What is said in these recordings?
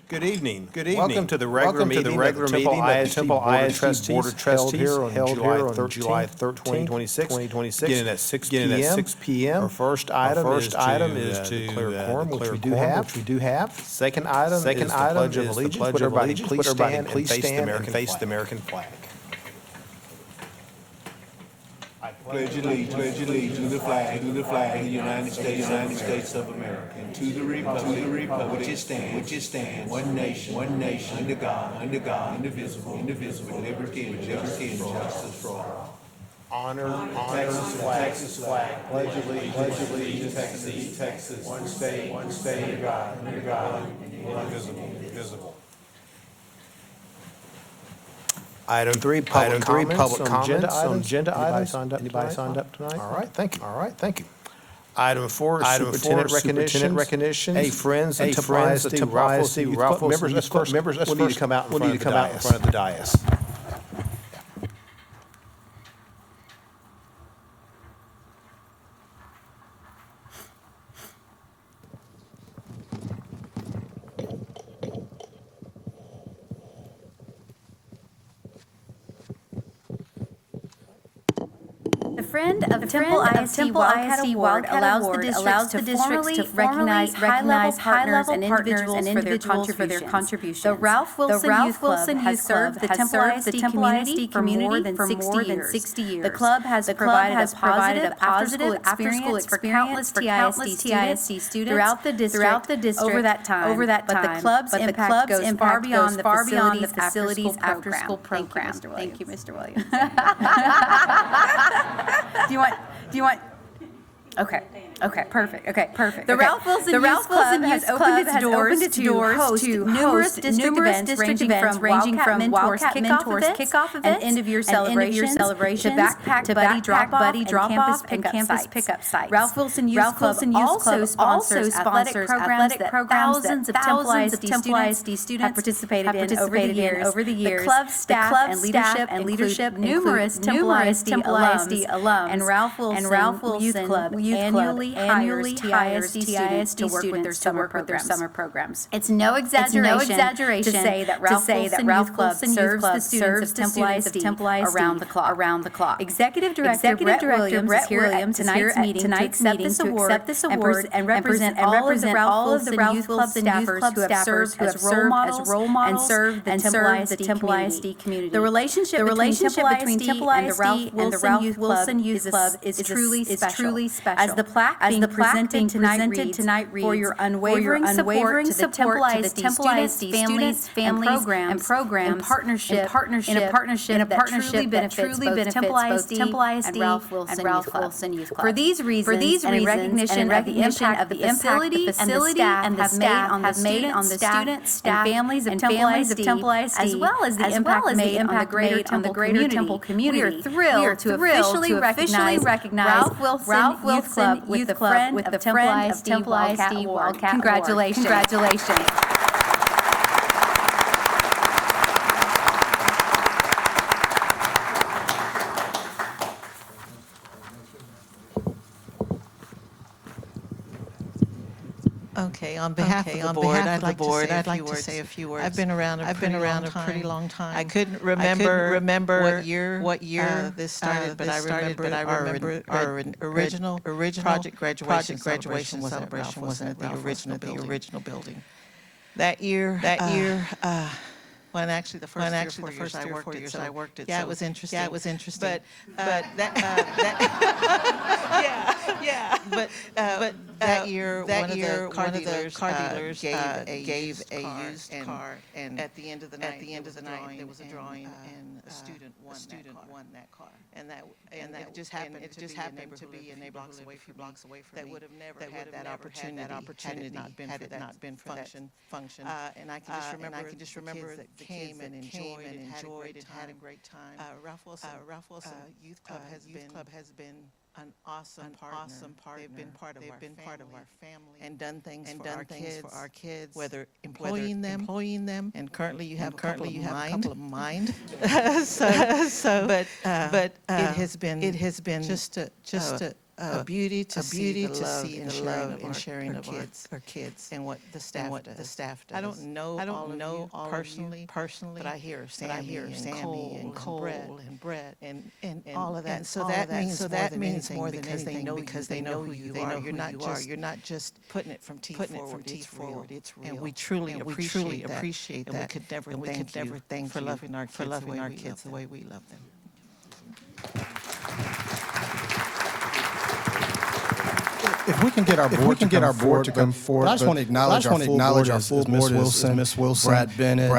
Good evening. Welcome to the regular meeting of the Temple ISD Board of Trustees held here on July 13, 2026, beginning at 6 p.m. Our first item is to declare quorum, which we do have. Second item is the Pledge of Allegiance. Would everybody please stand and face the American flag. Pledge allegiance to the flag of the United States of America, and to the republic which it stands, one nation, under God, indivisible, with liberty and justice for all. Honor Texas flag, Pledge allegiance to Texas, one state, under God, indivisible. Item three, public comments on agenda items. Anybody signed up tonight? All right, thank you. Item four, superintendent recognition. Hey, friends of Temple ISD Ralph Wilson Youth Club members, we'll need to come out in front of the dais. The Friend of Temple ISD Wildcat Award allows the districts to recognize high-level partners and individuals for their contributions. The Ralph Wilson Youth Club has served the Temple ISD community for more than 60 years. The club has provided a positive after-school experience for countless TISD students throughout the district over that time. But the club's impact goes far beyond the facilities after-school program. Thank you, Mr. Williams. Do you want? Okay, perfect. The Ralph Wilson Youth Club has opened its doors to numerous district events ranging from Wildcat Mentors kickoff events and end-of-year celebrations to backpack buddy drop-off and campus pickup sites. Ralph Wilson Youth Club also sponsors athletic programs that thousands of Temple ISD students have participated in over the years. The club staff and leadership numerous Temple ISD alums and Ralph Wilson Youth Club annually hires TISD students to work with their summer programs. It's no exaggeration to say that Ralph Wilson Youth Club serves the students of Temple ISD around the clock. Executive Director Brett Williams is here at tonight's meeting to accept this award and represent all of the Ralph Wilson Youth Club staffers who have served as role models and served the Temple ISD community. The relationship between Temple ISD and the Ralph Wilson Youth Club is truly special. As the plaque being presented tonight reads, for your unwavering support to the Temple ISD students, families, and programs in a partnership that truly benefits both Temple ISD and Ralph Wilson Youth Club. For these reasons, and in recognition of the impact the facility and the staff have made on the students, staff, and families of Temple ISD, as well as the impact made on the greater Temple community, we are thrilled to officially recognize Ralph Wilson Youth Club with the Friend of Temple ISD Wildcat. Congratulations. Okay, on behalf of the board, I'd like to say a few words. I've been around a pretty long time. I couldn't remember what year this started, but I remember our original project graduation celebration wasn't at the original building. That year, when actually the first 3 or 4 years I worked it. Yeah, it was interesting. But that year, one of the car dealers gave a used car, and at the end of the night, there was a drawing, and a student won that car, and it just happened to be a neighborhood a few blocks away from me that would have never had that opportunity had it not been for that function. And I can just remember that came and enjoyed and had a great time. Ralph Wilson Youth Club has been an awesome partner. They've been part of our family and done things for our kids, whether employing them, and currently you have a couple of mind. But it has been just a beauty to see the love and sharing of our kids and what the staff does. I don't know all personally, but I hear Sammy and Cole and Brett and all of that. So that means more than anything because they know who you are. You're not just putting it from teeth forward. It's real. And we truly appreciate that. And we could never thank you for loving our kids the way we love them. If we can get our board to come forward, I just want to acknowledge our full board is Miss Wilson, Brad Bennett,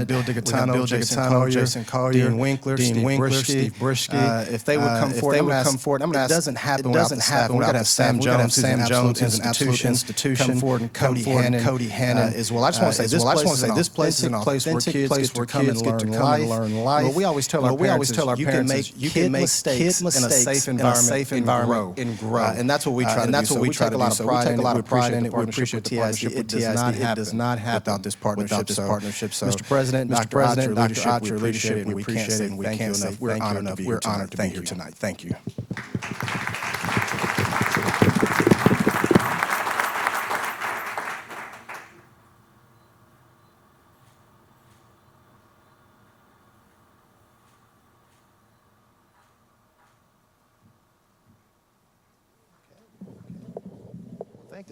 Bill Digatano, Jason Collier, Dean Winkler, Steve Brishke. If they would come forward, I'm going to ask. It doesn't happen without the staff. We've got to have Sam Jones, who's an absolute institution. Come forward, and Cody Hannon as well. I just want to say this place is an authentic place where kids get to come and learn life. Well, we always tell our parents you can make kid mistakes in a safe environment and grow. And that's what we try to do. So we take a lot of pride in it. We appreciate the partnership. It does not happen without this partnership. So, Mr. President, Dr. Otter, leadership, and we appreciate it. And we can't say we're honored to be here tonight. Thank you.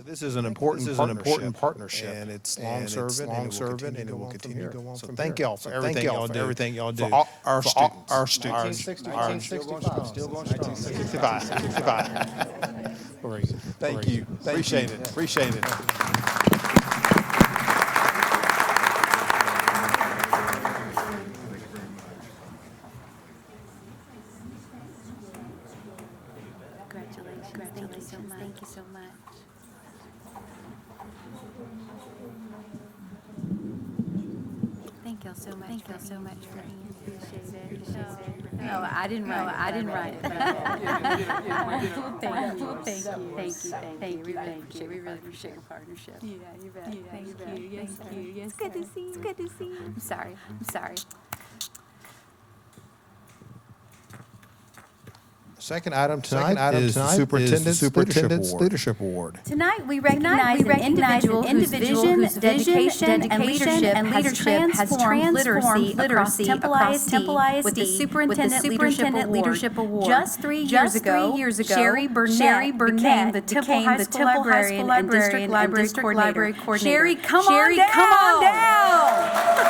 This is an important partnership, and it's long-serving, and it will continue to go on. So thank y'all for everything y'all do. For our students. 1965. Still going strong. 65. Thank you. Appreciate it. Congratulations. Thank you so much. Thank y'all so much for being appreciated. No, I didn't write it. But Thank you. We really appreciate your partnership. Yeah, you bet. Thank you. Yes. It's good to see you. I'm sorry. Second item tonight is the Superintendent's Leadership Award. Tonight, we recognize an individual whose vision, dedication, and leadership has transformed literacy across Temple ISD with the Superintendent Leadership Award. Just 3 years ago, Sherry Burnett became the Temple High School Librarian and District Library Coordinator. Sherry, come on down!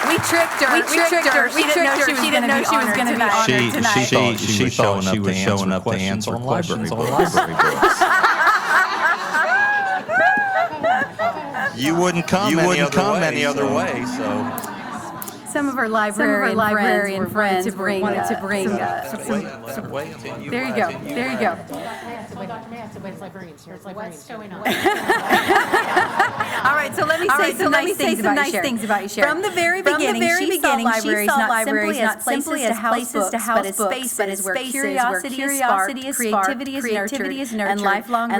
We tricked her. She didn't know she was going to be honored tonight. She thought she was showing up to answer questions on library books. You wouldn't come any other way, so. Some of our librarian friends wanted to bring There you go. What's going on? All right, so let me say some nice things about you, Sherry. From the very beginning, she saw libraries not simply as places to house books, but as where curiosity is sparked, creativity is nurtured, and lifelong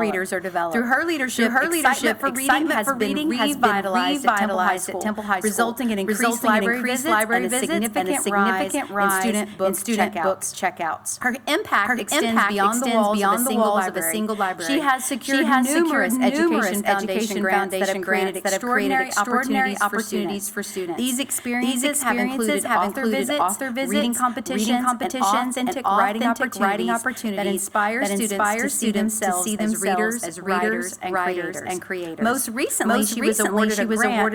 readers are developed. Through her leadership, excitement for reading has been revitalized at Temple High School, resulting in increased library visits and a significant rise in student books checkouts. Her impact extends beyond the walls of a single library. She has secured numerous education foundation grants that have created extraordinary opportunities for students. These experiences have included author visits, reading competitions, and authentic writing opportunities that inspire students to see themselves as readers and creators. Most recently, she was awarded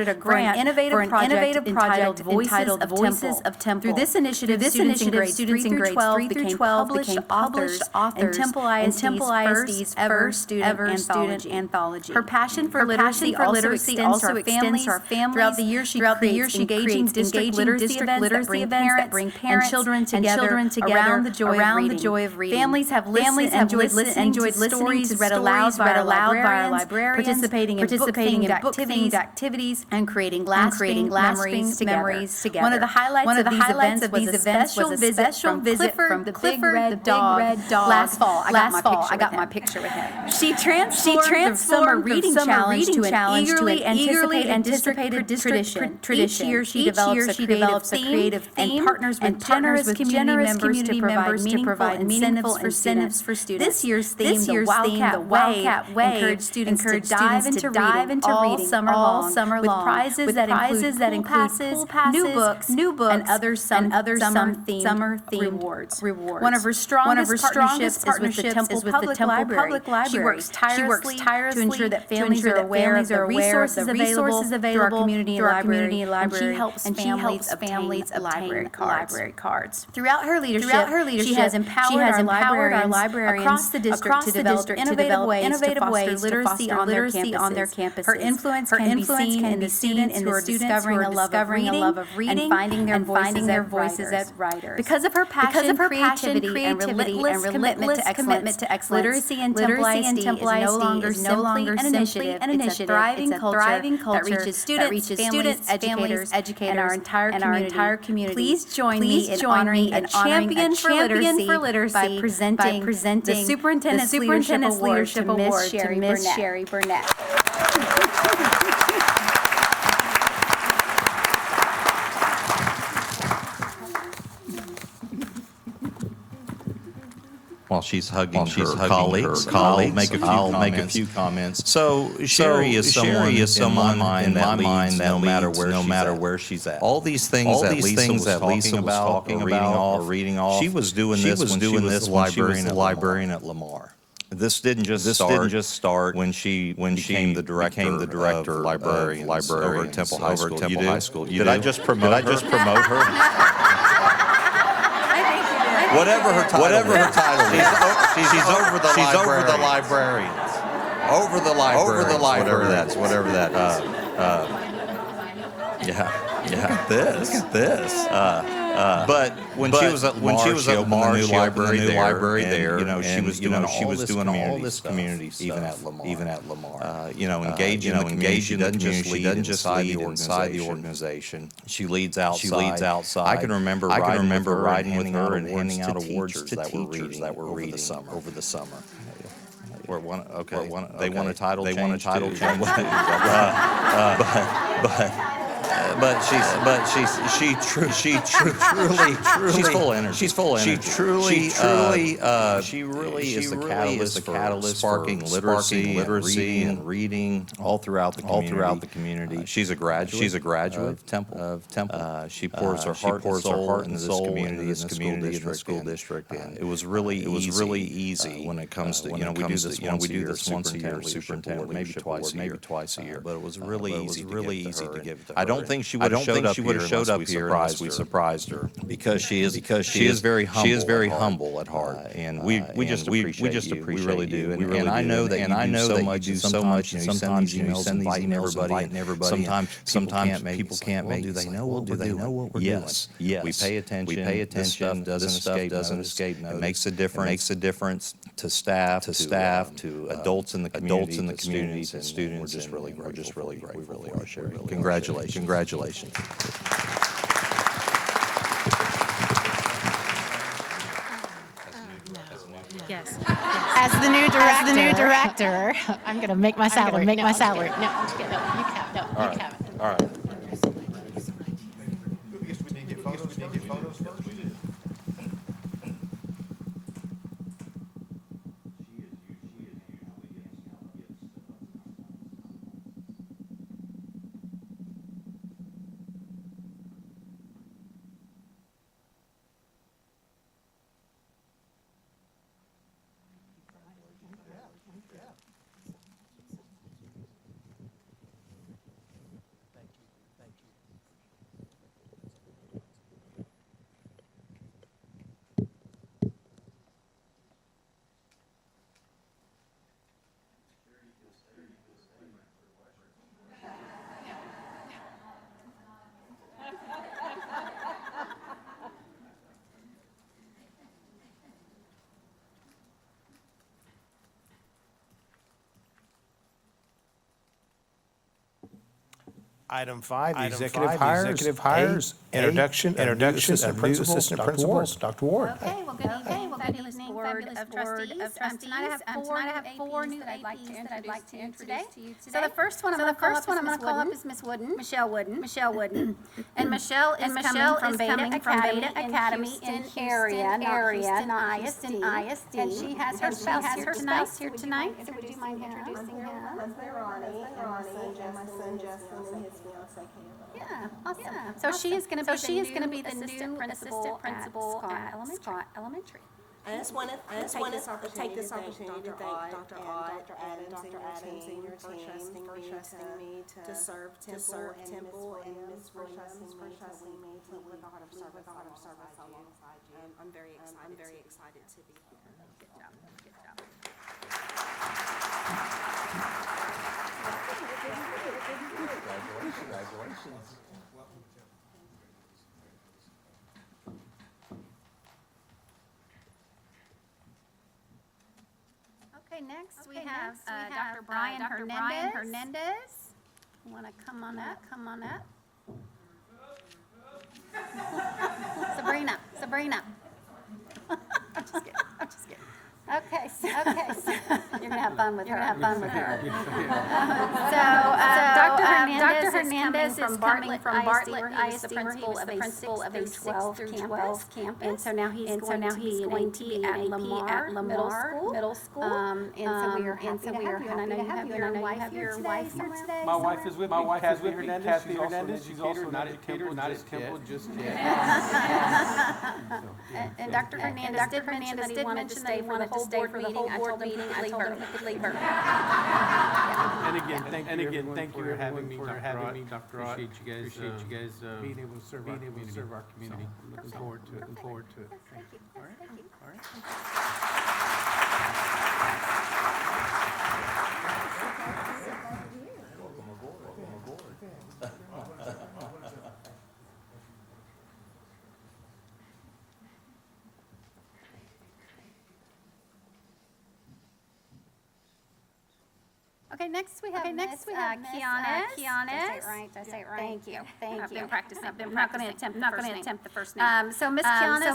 a grant for an innovative project entitled Voices of Temple. Through this initiative, students in grades 3 through 12 became published authors in Temple ISD's ever student anthology. Her passion for literacy also extends to our families. Throughout the year, she creates engaging district literacy events that bring parents and children together around the joy of reading. Families have enjoyed listening to stories read aloud by our librarians, participating in book-themed activities, and creating lasting memories together. One of the highlights of these events was a special visit from Clifford the big red dog last fall. I got my picture with him. She transformed the summer reading challenge to an eagerly anticipated tradition. Each year she develops a creative theme and partners with generous community members to provide meaningful incentives for students. This year's theme, the Wildcat Way, encouraged students to dive into reading all summer long with prizes that include pool passes, new books, and other summer-themed rewards. One of her strongest partnerships is with the Temple Public Library. She works tirelessly to ensure that families are aware of the resources available through our community library, and she helps families obtain library cards. Throughout her leadership, she has empowered our librarians across the district to develop innovative ways to foster literacy on their campuses. Her influence can be seen in the students who are discovering a love of reading and finding their voices as writers. Because of her passion, creativity, and relentless commitment to excellence, literacy in Temple ISD is no longer simply an initiative. It's a thriving culture that reaches students, families, educators, and our entire community. Please join me in honoring a champion for literacy by presenting the Superintendent's Leadership Award to Miss Sherry Burnett. While she's hugging her colleagues, I'll make a few comments. So Sherry is someone in my mind that no matter where she's at. All these things that Lisa was talking about or reading off, she was doing this when she was the librarian at Lamar. This didn't just start when she became the director of librarians over at Temple High School. Did I just promote her? Whatever her title is, she's over the librarians. Over the librarians. Whatever that. Look at this. But when she was at Lamar, she opened the new library there. She was doing all this community stuff, even at Lamar. Engaging the community. She doesn't just lead inside the organization. She leads outside. I can remember riding with her and handing out awards to teachers that were reading over the summer. They won a title change. But she's full of energy. She's full of energy. She really is the catalyst for sparking literacy and reading all throughout the community. She's a graduate of Temple. She pours her heart and soul into this community in the school district. And it was really easy when it comes to we do this once a year, superintendent, maybe twice a year. But it was really easy to give to her. I don't think she would have showed up here unless we surprised her, because she is very humble at heart, and we just appreciate we really do. And I know that you do so much. Sometimes you send these emails inviting everybody. Sometimes people can't make. Do they know what we're doing? Yes. We pay attention. This stuff doesn't escape. It makes a difference to staff, to adults in the community, and students. We're just really grateful. We really are, Sherry. Congratulations. Yes. As the new director, I'm going to make my salary. No, you have it. All right. Item 5, the executive hires. Introduction of new assistant principals. Dr. Ward. Okay, well, good evening. Board of Trustees. Tonight I have four new APs that I'd like to introduce to you today. So the first one I'm going to call up is Miss Wooden, Michelle Wooden. And Michelle is coming from Beta Academy in Houston area, not Houston ISD. And she has her spouse here tonight. So would you mind introducing him? My husband Ronnie, and my son Justin, and his fiance Kayla. Yeah, awesome. Yeah. So she is going to be the new assistant principal at Scott Elementary. I just want to take this opportunity to thank Dr. Adams and your team for trusting me to serve Temple and Ms. Williams for trusting me to lead the heart of service alongside you. I'm very excited to be here. Good job. Congratulations. Okay, next we have Dr. Brian Hernandez. You want to come on up? Sabrina. I'm just kidding. Okay, so you're gonna have fun with her. Dr. Hernandez is coming from Bartlett ISD, where he was the principal of a 6 through 12 campus. And so now he's going to be at Lamar Middle School. And so we are happy to have you. And I know you have your wife here today. My wife is with me, Kathy Hernandez. She's also not at Temple just yet. And Dr. Hernandez did mention that he wanted to stay for the whole board meeting. I told him he could leave early. And again, thank you for having me, Dr. Ott. Appreciate you guys being able to serve our community. Looking forward to it. Thank you. All right. Okay, next we have Kiana. Did I say it right? Thank you. I've been practicing. I'm not going to attempt the first name. So Miss Kiana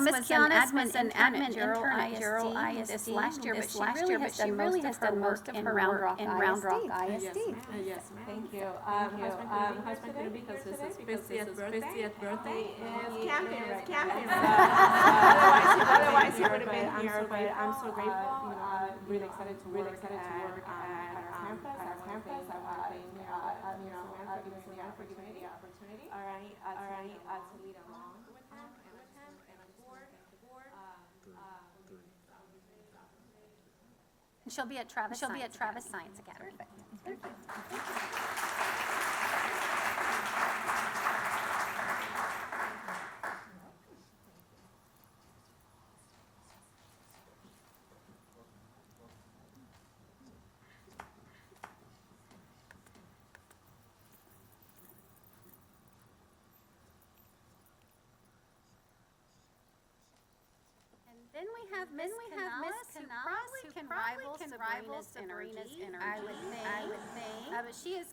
was an admin intern at Juro ISD this last year, but she really has done most of her work in Round Rock ISD. Yes, thank you. Husband today because this is 50th birthday and camping. Otherwise he would have been here, but I'm so grateful. Really excited to work at our campus. I want to thank Suzanne for giving me the opportunity. All right, to lead along with him and the board. And she'll be at Travis Science Academy. Perfect. Thank you. Then we have Miss Canales, who probably can rival Sabrina's energy. I would think. But she is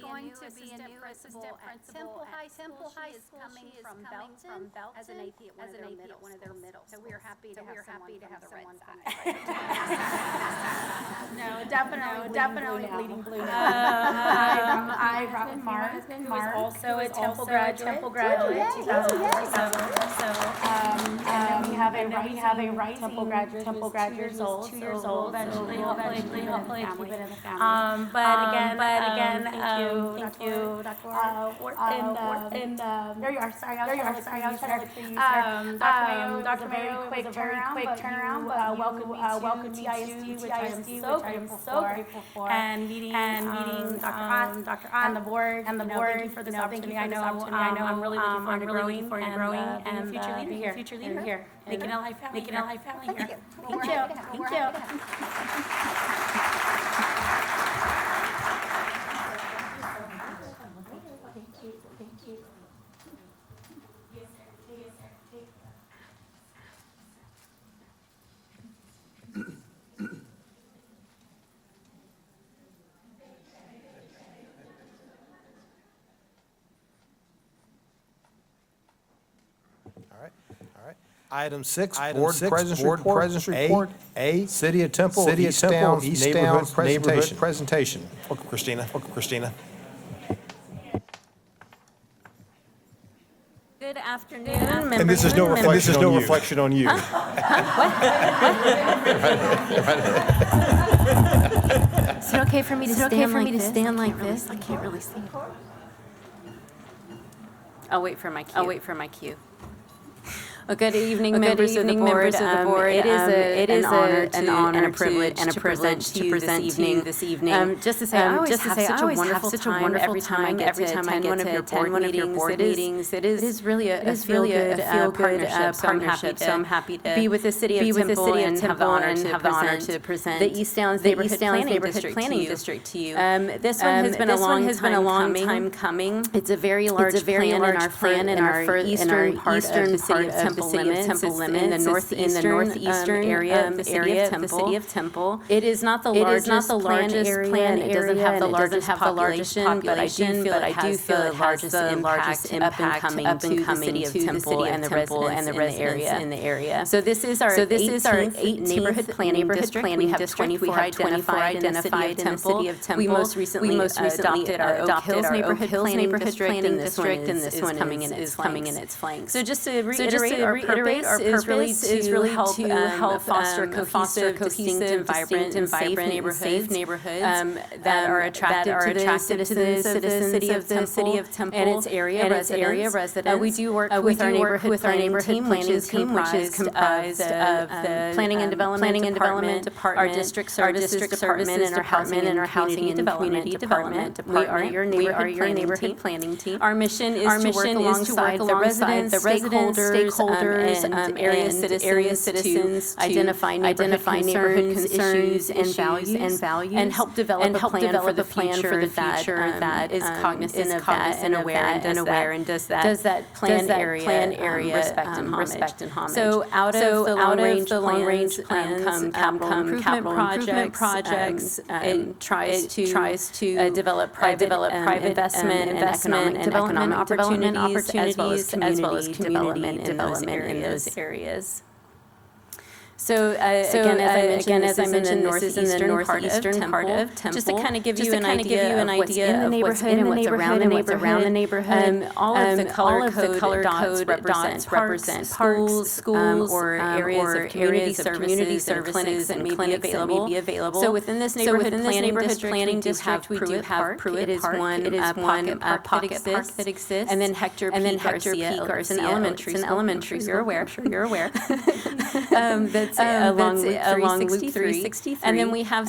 going to be a new assistant principal at Temple High School. She is coming from Belton as an AP at one of their middles. So we are happy to have someone from the red side. No, definitely bleeding blue. I brought Mark, who is also a Temple graduate, 2007. And then we have a rising Temple graduate, 2 years old, eventually, hopefully keep it in the family. But again, thank you, Dr. There you are. Sorry, I was trying to look for you, sir. Dr. Mayo, it was a very quick turnaround, but welcome to TISD, which I am so grateful for. And meeting Dr. Ott and the board, thank you for this opportunity. I know I'm really looking forward to growing and future leader here. Making a life family here. Thank you. All right. Item 6, Board President's Report. A, City of Temple, East Downs Neighborhood Presentation. Welcome, Christina. Good afternoon, And this is no reflection on you. Is it okay for me to stand like this? I can't really see. I'll wait for my cue. Well, good evening, members of the board. It is an honor and a privilege to present to you this evening. Just to say, I always have such a wonderful time every time I get to attend one of your board meetings. It is really a feel-good partnership. So I'm happy to be with the City of Temple and have the honor to present the East Downs Neighborhood Planning District to you. This one has been a long time coming. It's a very large plan in our eastern part of the City of Temple limits in the northeastern area of the City of Temple. It is not the largest plan. It doesn't have the largest population, but I do feel it has the largest impact up and coming to the City of Temple and the residents in the area. So this is our 18th neighborhood planning district. We have 24 identified in the City of Temple. We most recently adopted our Oak Hills neighborhood planning district, and this one is coming in its flanks. So just to reiterate, our purpose is really to help foster cohesive, and vibrant, and safe neighborhoods that are attractive to the citizens of the City of Temple and its area residents. We do work with our neighborhood planning team, which is comprised of the Planning and Development Department, our District Services Department, and our Housing and Community Development Department. We are your neighborhood planning team. Our mission is to work alongside the residents, stakeholders, and area citizens to identify neighborhood concerns and values, and help develop a plan for the future that is cognizant of that and aware and does that plan area respect and homage. So out of the long range plan come capital improvement projects. It tries to develop private investment and economic opportunities as well as community development in those areas. So again, as I mentioned, this is in the northeastern part of Temple. Just to kind of give you an idea of what's in the neighborhood and what's around the neighborhood. All of the color code dots represent schools or areas of community services and clinics that may be available. So within this neighborhood planning district, we do have Pruitt. It is one pocket park that exists. And then Hector P. Garcia Elementary. You're aware. That's along Loop 363. And then we have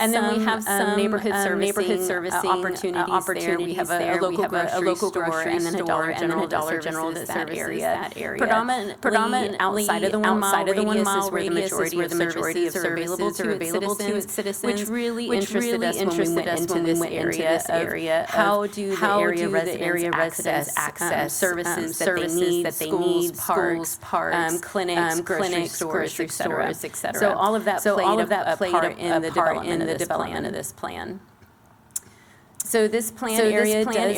some neighborhood servicing opportunities there. We have a local grocery and then a Dollar General that services that area. Predominantly outside of the 1 mile radius is where the majority of services are available to its citizens, which really interested us when we went into this area. How do the area residents access services that they need, schools, parks, clinics, grocery stores, etc. So all of that played a part in the development of this plan. So this plan area does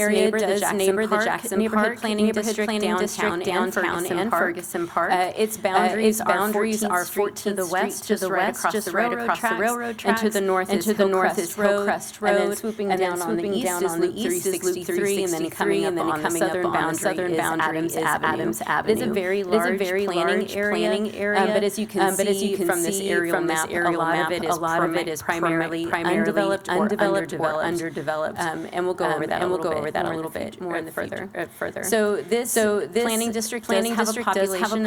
neighbor the Jackson Neighborhood Planning District downtown and Ferguson Park. Its boundaries are 14th Street to the west, just right across the railroad tracks, and to the north is Hillcrest Road, and then swooping down on the east is Loop 363, and then coming up on the southern boundary is Adams Avenue. It is a very large planning area, but as you can see from this aerial map, a lot of it is primarily undeveloped or underdeveloped. And we'll go over that a little bit more further. So this planning district does have a population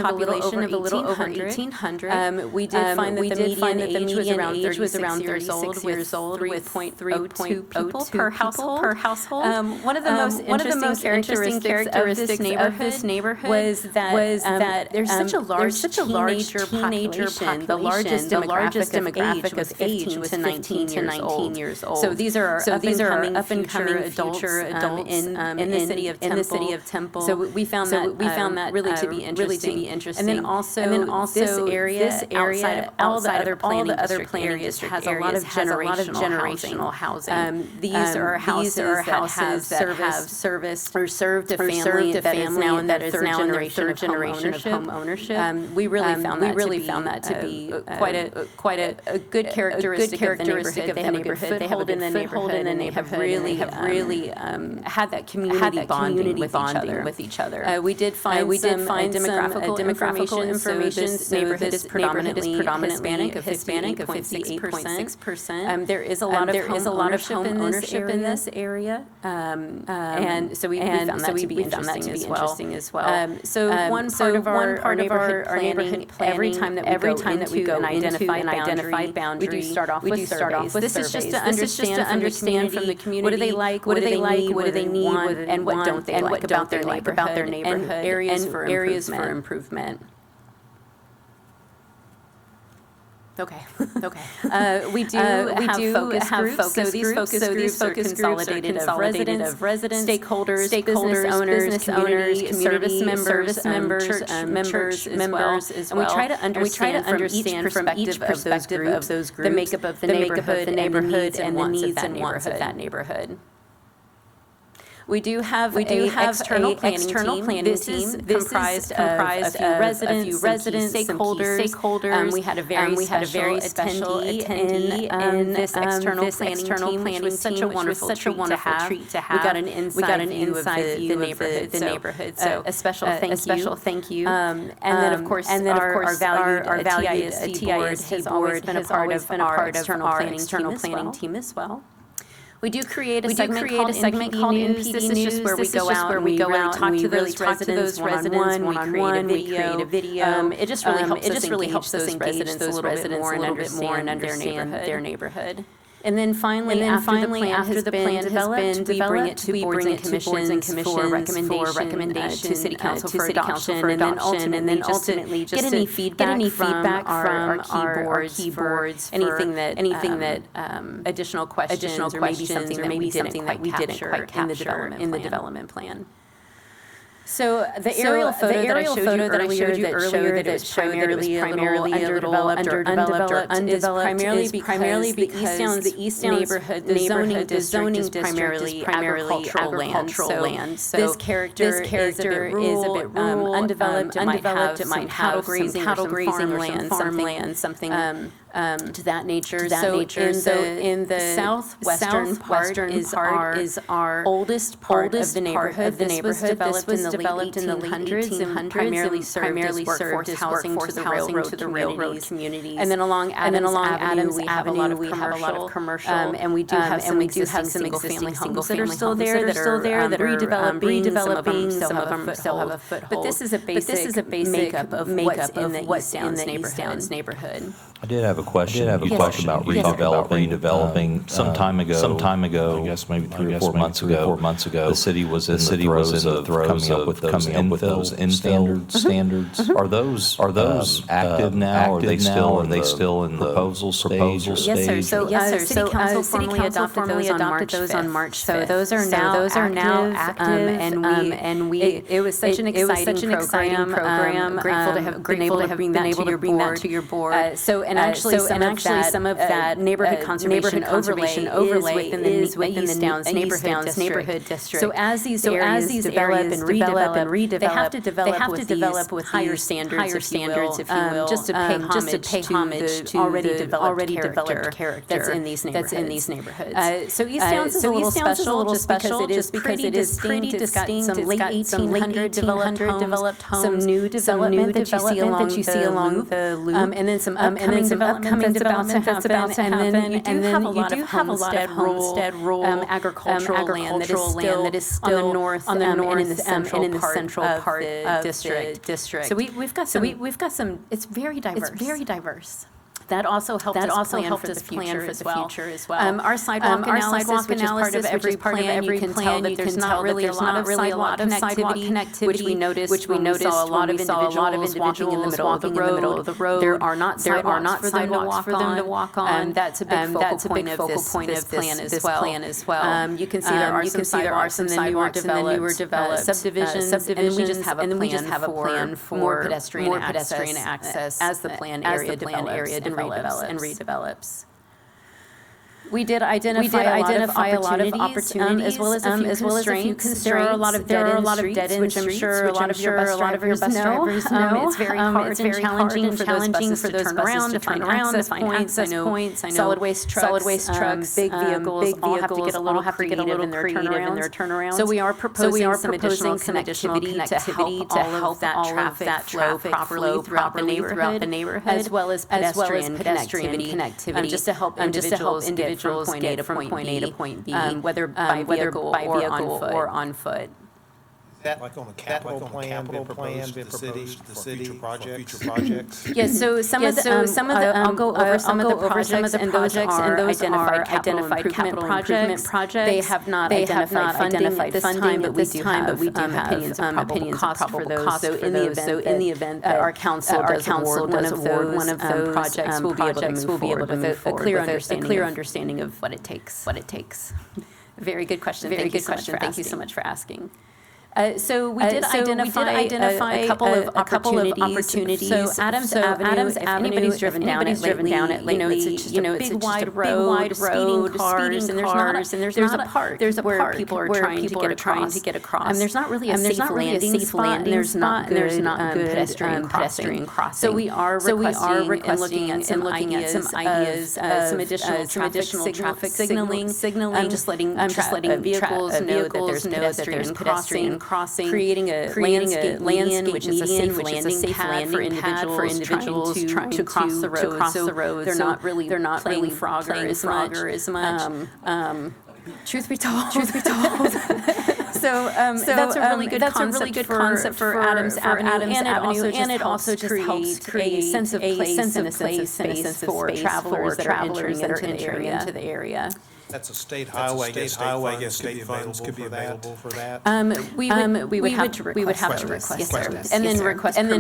of a little over 1,800. We did find that the median age was around 36 years old with 3.02 people per household. One of the most interesting characteristics of this neighborhood was that there's such a large teenager population. The largest demographic of age was 15 to 19 years old. So these are adults in the city of Temple. So we found that really to be interesting. And then also this area outside of all the other planning areas has a lot of generational housing. These are houses that have serviced or served a family that is now in their third generation of home ownership. We really found that to be quite a good characteristic of the neighborhood. They have a good foothold in the neighborhood, and they have really had that community bonding with each other. We did find some demographical information. This neighborhood is predominantly Hispanic, of 58.6%. There is a lot of home ownership in this area, and so we found that to be interesting as well. So one part of our neighborhood planning, every time that we go and identify boundary, we do start off with surveys. This is just to understand from the community what do they like, what do they need, and what don't they like about their neighborhood, and areas for improvement. Okay. We do have focus groups. So these focus groups are consolidated of residents, stakeholders, business owners, community service members, church members as well. And we try to understand from each perspective of those groups the makeup of the neighborhood, and the needs and wants of that neighborhood. We do have an external planning team. This is comprised of a few residents, stakeholders. We had a very special attendee in this external planning team, which was such a wonderful treat to have. We got an inside view of the neighborhood. So a special thank you. And then of course our valued TISD board has always been a part of our external planning team as well. We do create a segment called NPD News. This is just where we go out and we really talk to those residents one-on-one. We create a video. It just really helps us engage those residents a little bit more and understand their neighborhood. And then finally, after the plan has been developed, we bring it to boards and commissions for recommendation to City Council for adoption, and then ultimately just get any feedback from our key boards, anything that additional questions or maybe something that we didn't quite capture in the development plan. So the aerial photo that I showed you earlier that it showed that it was primarily underdeveloped is primarily because the East Downs neighborhood, the zoning district is primarily agricultural land. So this character is a bit rural, undeveloped. It might have cattle grazing land, farmland, something to that nature. So in the southwestern part is our oldest part of the neighborhood. This was developed in the late 1800s primarily served as workforce housing to the railroad communities. And then along Adams Avenue, we have a lot of commercial, and we do have some existing single-family homes that are still there that are redeveloping. Some of them still have a foothold. But this is a basic makeup of what's in the East Downs neighborhood. I did have a question. You talked about redeveloping some time ago. I guess maybe 3 or 4 months ago. The city was in the throes of coming up with those infill standards. Are those active now? Are they still in the proposal stage? Yes, sir. City Council formally adopted those on March 5th. So those are now active, and it was such an exciting program. Grateful to have been able to bring that to your board. And actually some of that neighborhood conservation overlay is within the East Downs neighborhood district. So as these areas develop and redevelop, they have to develop with higher standards, if you will, just to pay homage to already developed character that's in these neighborhoods. So East Downs is a little special just because it is pretty distinct. Some late 1800 developed homes, some new development that you see along the loop, and then some upcoming development that's about to happen, and then you do have a lot of homestead rural agricultural land that is still on the north and in the central part of the district. So we've got some. It's very diverse. That also helped us plan for the future as well. Our sidewalk analysis, which is part of every plan, you can tell that there's not really a lot of sidewalk connectivity, which we noticed when we saw a lot of individuals walking in the middle of the road. There are not sidewalks for them to walk on. That's a big focal point of this plan as well. You can see there are some sidewalks and then newer developed subdivisions, and we just have a plan for more pedestrian access as the plan area develops and redevelops. We did identify a lot of opportunities as well as a few constraints. There are a lot of dead end streets, which I'm sure a lot of your bus drivers know. It's very hard and challenging for those buses to turn around, to find access points. I know solid waste trucks, big vehicles all have to get a little creative in their turnarounds. So we are proposing some additional connectivity to help that traffic flow properly throughout the neighborhood, as well as pedestrian connectivity, just to help individuals get from point A to point B, whether by vehicle or on foot. Is that like on the capital plan been proposed to the city for future projects? Yes, so some of the, I'll go over some of the projects, and those are identified capital improvement projects. They have not identified funding at this time, but we do have opinions of probable cost for those. So in the event that our council does award one of those projects, we'll be able to move forward with a clear understanding of what it takes. Very good question. Thank you so much for asking. So we did identify a couple of opportunities. So Adams Avenue, if anybody's driven down it lately, it's a big wide road, speeding cars, and there's a part where people are trying to get across. There's not really a safe landing spot, and there's not good pedestrian crossing. So we are requesting and looking at some ideas, some additional traffic signaling, just letting vehicles know that there's pedestrian crossing, creating a landscape, which is a safe landing pad for individuals trying to cross the road. They're not really playing Frogger as much. Truth be told. So that's a really good concept for Adams Avenue, and it also just helps create a sense of place and a sense of space for travelers that are entering into the area. That's a state highway. I guess state funds could be available for that. We would have to request, yes, sir, and then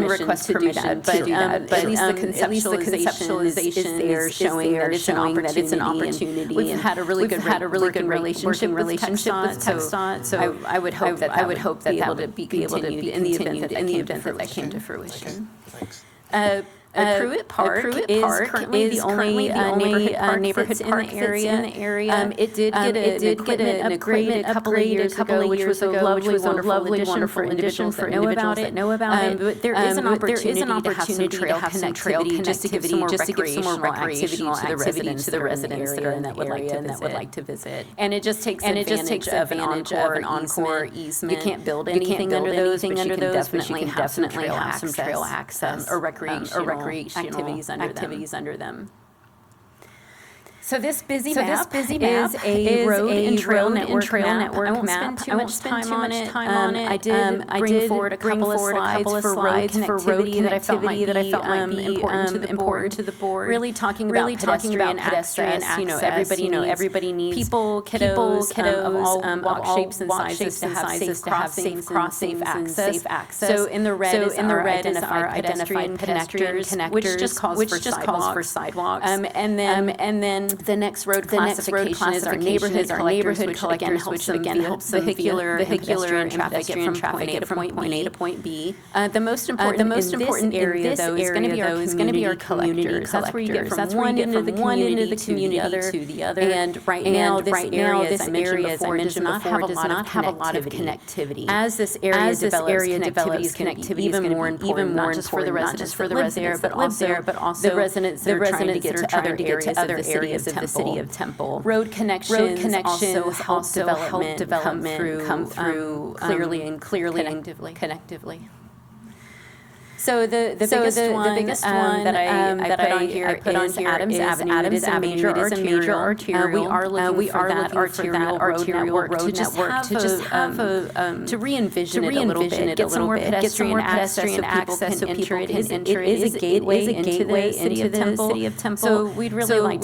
request permission to do that. But at least the conceptualization is there, showing that it's an opportunity. We've had a really good relationship with TXDOT, so I would hope that that would be continued in the event that that came to fruition. Thanks. Pruitt Park is currently the only neighborhood park in the area. It did get an equipment upgrade a couple of years ago, which was a lovely, wonderful addition for individuals that know about it. But there is an opportunity to have some trail connectivity, just to give some more recreational activity to the residents that are in that would like to visit. And it just takes advantage of an encore easement. You can't build anything under those, but you can definitely have some trail access or recreational activities under them. So this busy map is a road and trail network map. I won't spend too much time on it. I did bring forward a couple of slides for road connectivity that I felt might be important to the board. Really talking about pedestrian access. Everybody needs people, kiddos of all walk shapes and sizes to have safe crossing, safe access. So in the red is our identified connectors, which just calls for sidewalks. And then the next road classification is our neighborhood collectors, which again helps vehicular and pedestrian traffic get from point A to point B. The most important in this area, though, is going to be our collectors. That's where you get from one end of the community to the other. And right now, this area, as I mentioned before, does not have a lot of connectivity. As this area develops, connectivity is even more important, not just for the residents that live there, but also the residents that are trying to get to other areas of the city of Temple. Road connections also help development come through clearly and connectively. So the biggest one that I put on here is Adams Avenue. It is a major arterial. We are looking for that arterial road network to re-envision it a little bit, get some more pedestrian access so people can enter. It is a gateway into the city of Temple. So we'd really like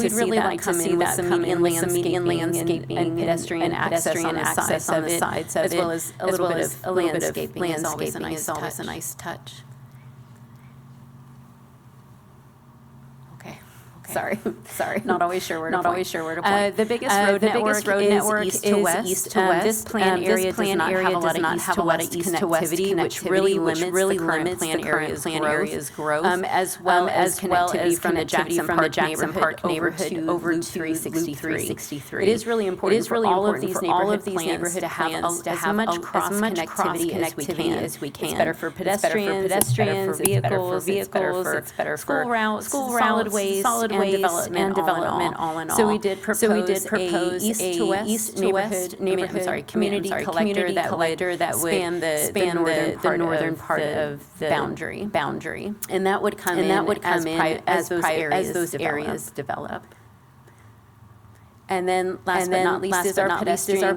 to see that come in with some median landscaping and pedestrian access on the sides of it, as well as a little bit of landscaping is always a nice touch. Sorry. Not always sure where to point. The biggest road network is east to west. This plan area does not have a lot of east to west connectivity, which really limits the current plan area's growth, as well as connectivity from the Jackson Park neighborhood over to 363. It is really important for all of these neighborhood plans to have as much cross connectivity as we can. It's better for pedestrians, it's better for vehicles, it's better for school routes, solid waste, and development all in all. So we did propose a east to west neighborhood community collector that would span the northern part of the boundary. And that would come in as those areas develop. And then last but not least is our pedestrian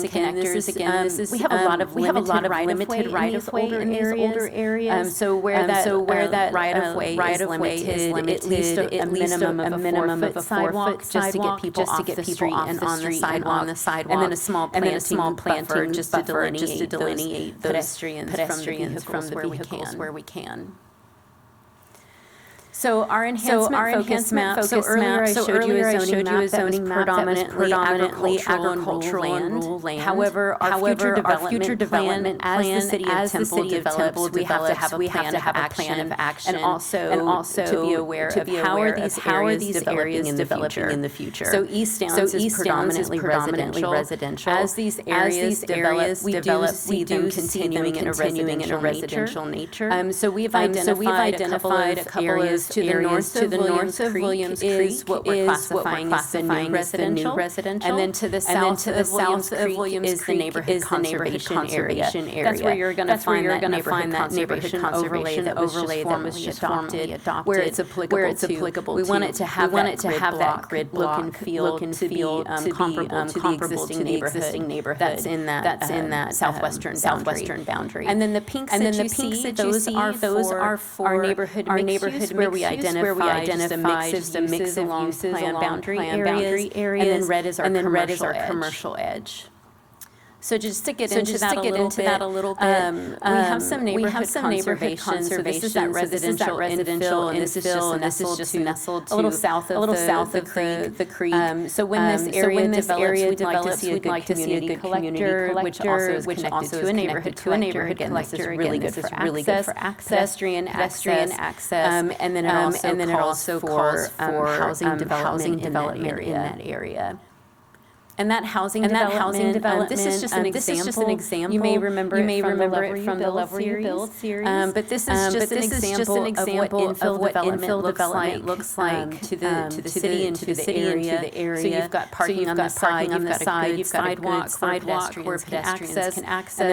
connectors. We have a lot of limited right of way in these older areas. So where that right of way is limited, at least a minimum of a 4-foot sidewalk just to get people off the street and on the sidewalk, and then a small planting just to delineate pedestrians from the vehicles where we can. So our enhancement focus map. So earlier I showed you a zoning map that was predominantly agricultural and rural land. However, our future development plan, as the city of Temple develops, we have to have a plan of action, and also to be aware of how are these areas developing in the future. So East Downs is predominantly residential. As these areas develop, we do see them continuing in a residential nature. So we've identified a couple of areas to the north of Williams Creek is what we're classifying as the new residential, and then to the south of Williams Creek is the neighborhood conservation area. That's where you're going to find that neighborhood conservation overlay that was just formally adopted, where it's applicable. We want it to have that grid look and feel to be comparable to the existing neighborhood that's in that southwestern boundary. And then the pinks that you see, those are for our neighborhood where we identify just a mix of uses along boundary areas, and then red is our commercial edge. So just to get into that a little bit, we have some neighborhood conservation. So this is that residential infill, and this is just nestled a little south of the creek. So when this area develops, we'd like to see a good community collector, which also is connected to a neighborhood collector. Again, this is really good for access, pedestrian access, and then it also calls for housing development in that area. And that housing development, this is just an example. You may remember it from the Love Where You Build series. But this is just an example of what infill development looks like to the city and to the area. So you've got parking on the side, you've got a good sidewalk where pedestrians can access,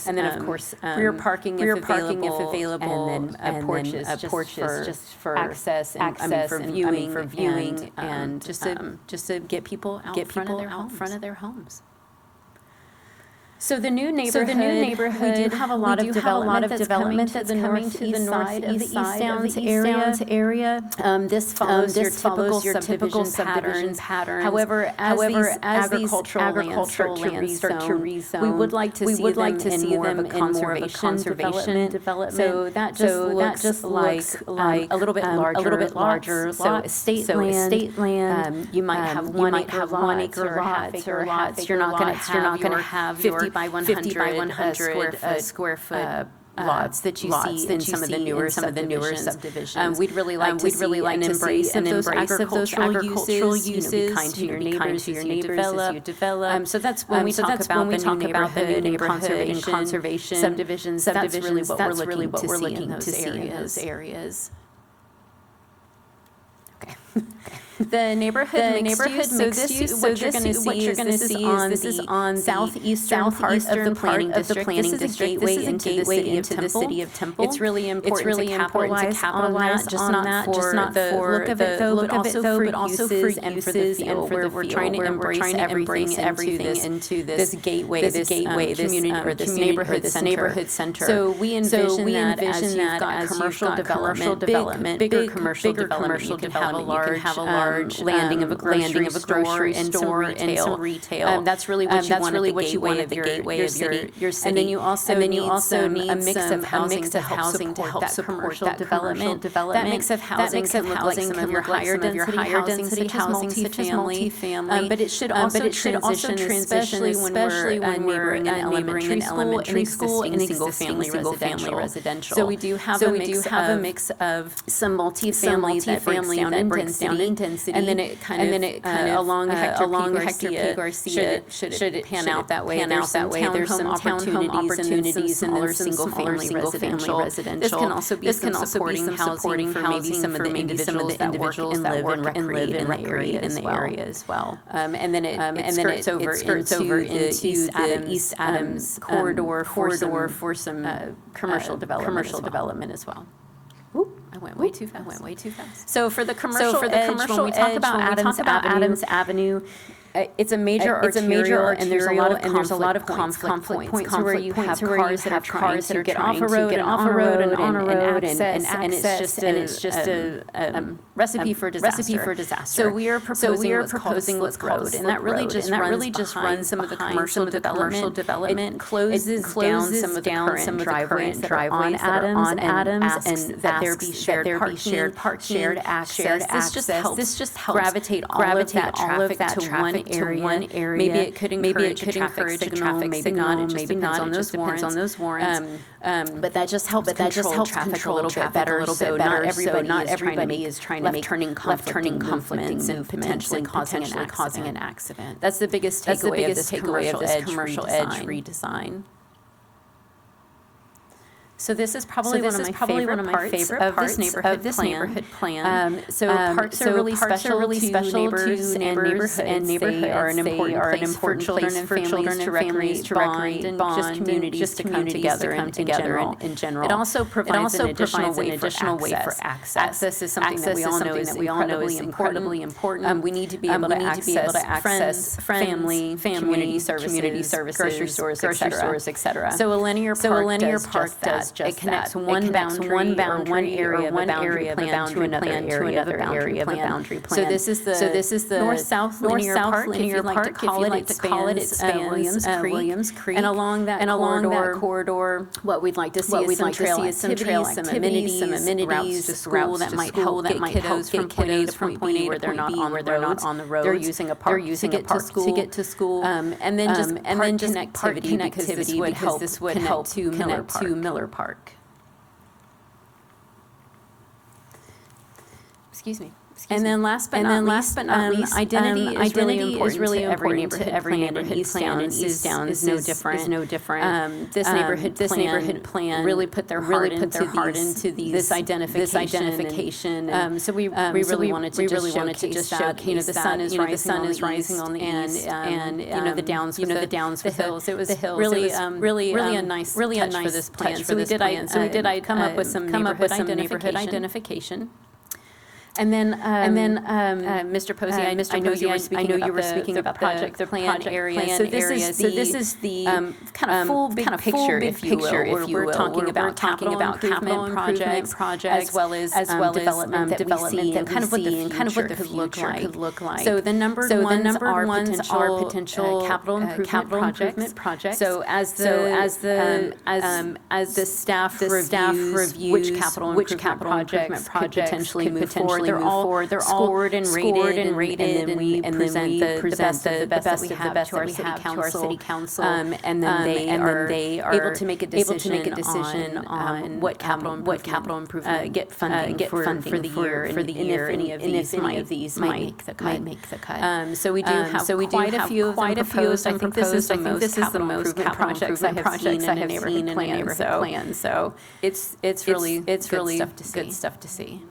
and then of course rear parking if available, and then porches just for access, for viewing, and just to get people out front of their homes. So the new neighborhood, we do have a lot of development that's coming to the northeast side of the East Downs area. This follows your typical subdivision pattern. However, as these agricultural lands start to rezone, we would like to see them in more of a conservation development. So that just looks like a little bit larger. So estate land. You might have 1 acre lots or half-acre. You're not going to have your 50 by 100 square foot lots that you see in some of the newer subdivisions. We'd really like to see an embrace of those agricultural uses. Be kind to your neighbors as you develop. So that's when we talk about the new neighborhood and conservation subdivisions. That's really what we're looking to see in those areas. Okay. The neighborhood mixed use. So what you're going to see is this is on the southeastern part of the planning district. This is a gateway into the city of Temple. It's really important to capitalize on that, just not for the look of it though, but also for uses and for the feel. We're trying to embrace everything into this gateway, this community or this neighborhood center. So we envision that as you've got commercial development, bigger commercial development, you can have a large landing of a grocery store and some retail. That's really what you want at the gateway of your city. And then you also need a mix of housing to help support that commercial development. That mix of housing can look like some of your higher density housing, such as multifamily. But it should also transition, especially when we're neighboring an elementary school and single-family residential. So we do have a mix of some multifamily that breaks down in density, and then it kind of along Hector P. Garcia should pan out that way. There's some townhome opportunities and then smaller single-family residential. This can also be some supporting housing for maybe some of the individuals that work and live in the area as well. And then it skirts over into the East Adams corridor for some commercial development as well. I went way too fast. So for the commercial edge, when we talk about Adams Avenue, it's a major arterial, and there's a lot of conflict points where you have cars that are trying to get off a road and on a road and it's just a recipe for disaster. So we are proposing what's called Slip Road, and that really just runs some of the commercial development. It closes down some of the current driveways that are on Adams, and that there be shared parking, shared access. This just helps gravitate all of that traffic to one area. Maybe it could encourage a traffic signal, maybe not. It just depends on those warrants. But that just helps traffic a little bit better. So not everybody is trying to make left-turning conflicts and potentially causing an accident. That's the biggest takeaway of this commercial edge redesign. So this is probably one of my favorite parts of this neighborhood plan. So parks are really special to neighborhoods. They are an important place for children and families to recreate and bond, just to come together in general. It also provides an additional way for access. Access is something that we all know is incredibly important. We need to be able to access friends, family, community services, grocery stores, etc. So a linear park does just it connects one area of a boundary plan to another area of a boundary plan. So this is the north-south linear park, if you'd like to call it. It spans Williams Creek, and along that corridor, what we'd like to see is some trail activities, some amenities, routes to school that might help get kiddos from point A where they're not on the road. They're using a park to get to school, and then just connectivity, because this would help connect to Miller Park. Excuse me. And then last but not least, identity is really important to every neighborhood. East Downs is no different. This neighborhood plan really put their heart into this identification. So we really wanted to just show the sun is rising on the east, and the downs with the hills. It was really a nice touch for this plan. So we did come up with some neighborhood identification. And then, Mr. Posey, I know you were speaking about the plan area. So this is the kind of full big picture, if you will. We're talking about capital improvement projects, as well as development that we see, and kind of what the future could look like. So the number ones are potential capital improvement projects. So as the staff reviews which capital improvement projects could potentially move forward. They're all scored and rated, and then we present the best that we have to our city council, and then they are able to make a decision on what capital improvement get funding for the year, and if any of these might make the cut. So we do have quite a few proposed. I think this is the most capital projects I have seen in a neighborhood plan. So it's really good stuff to see.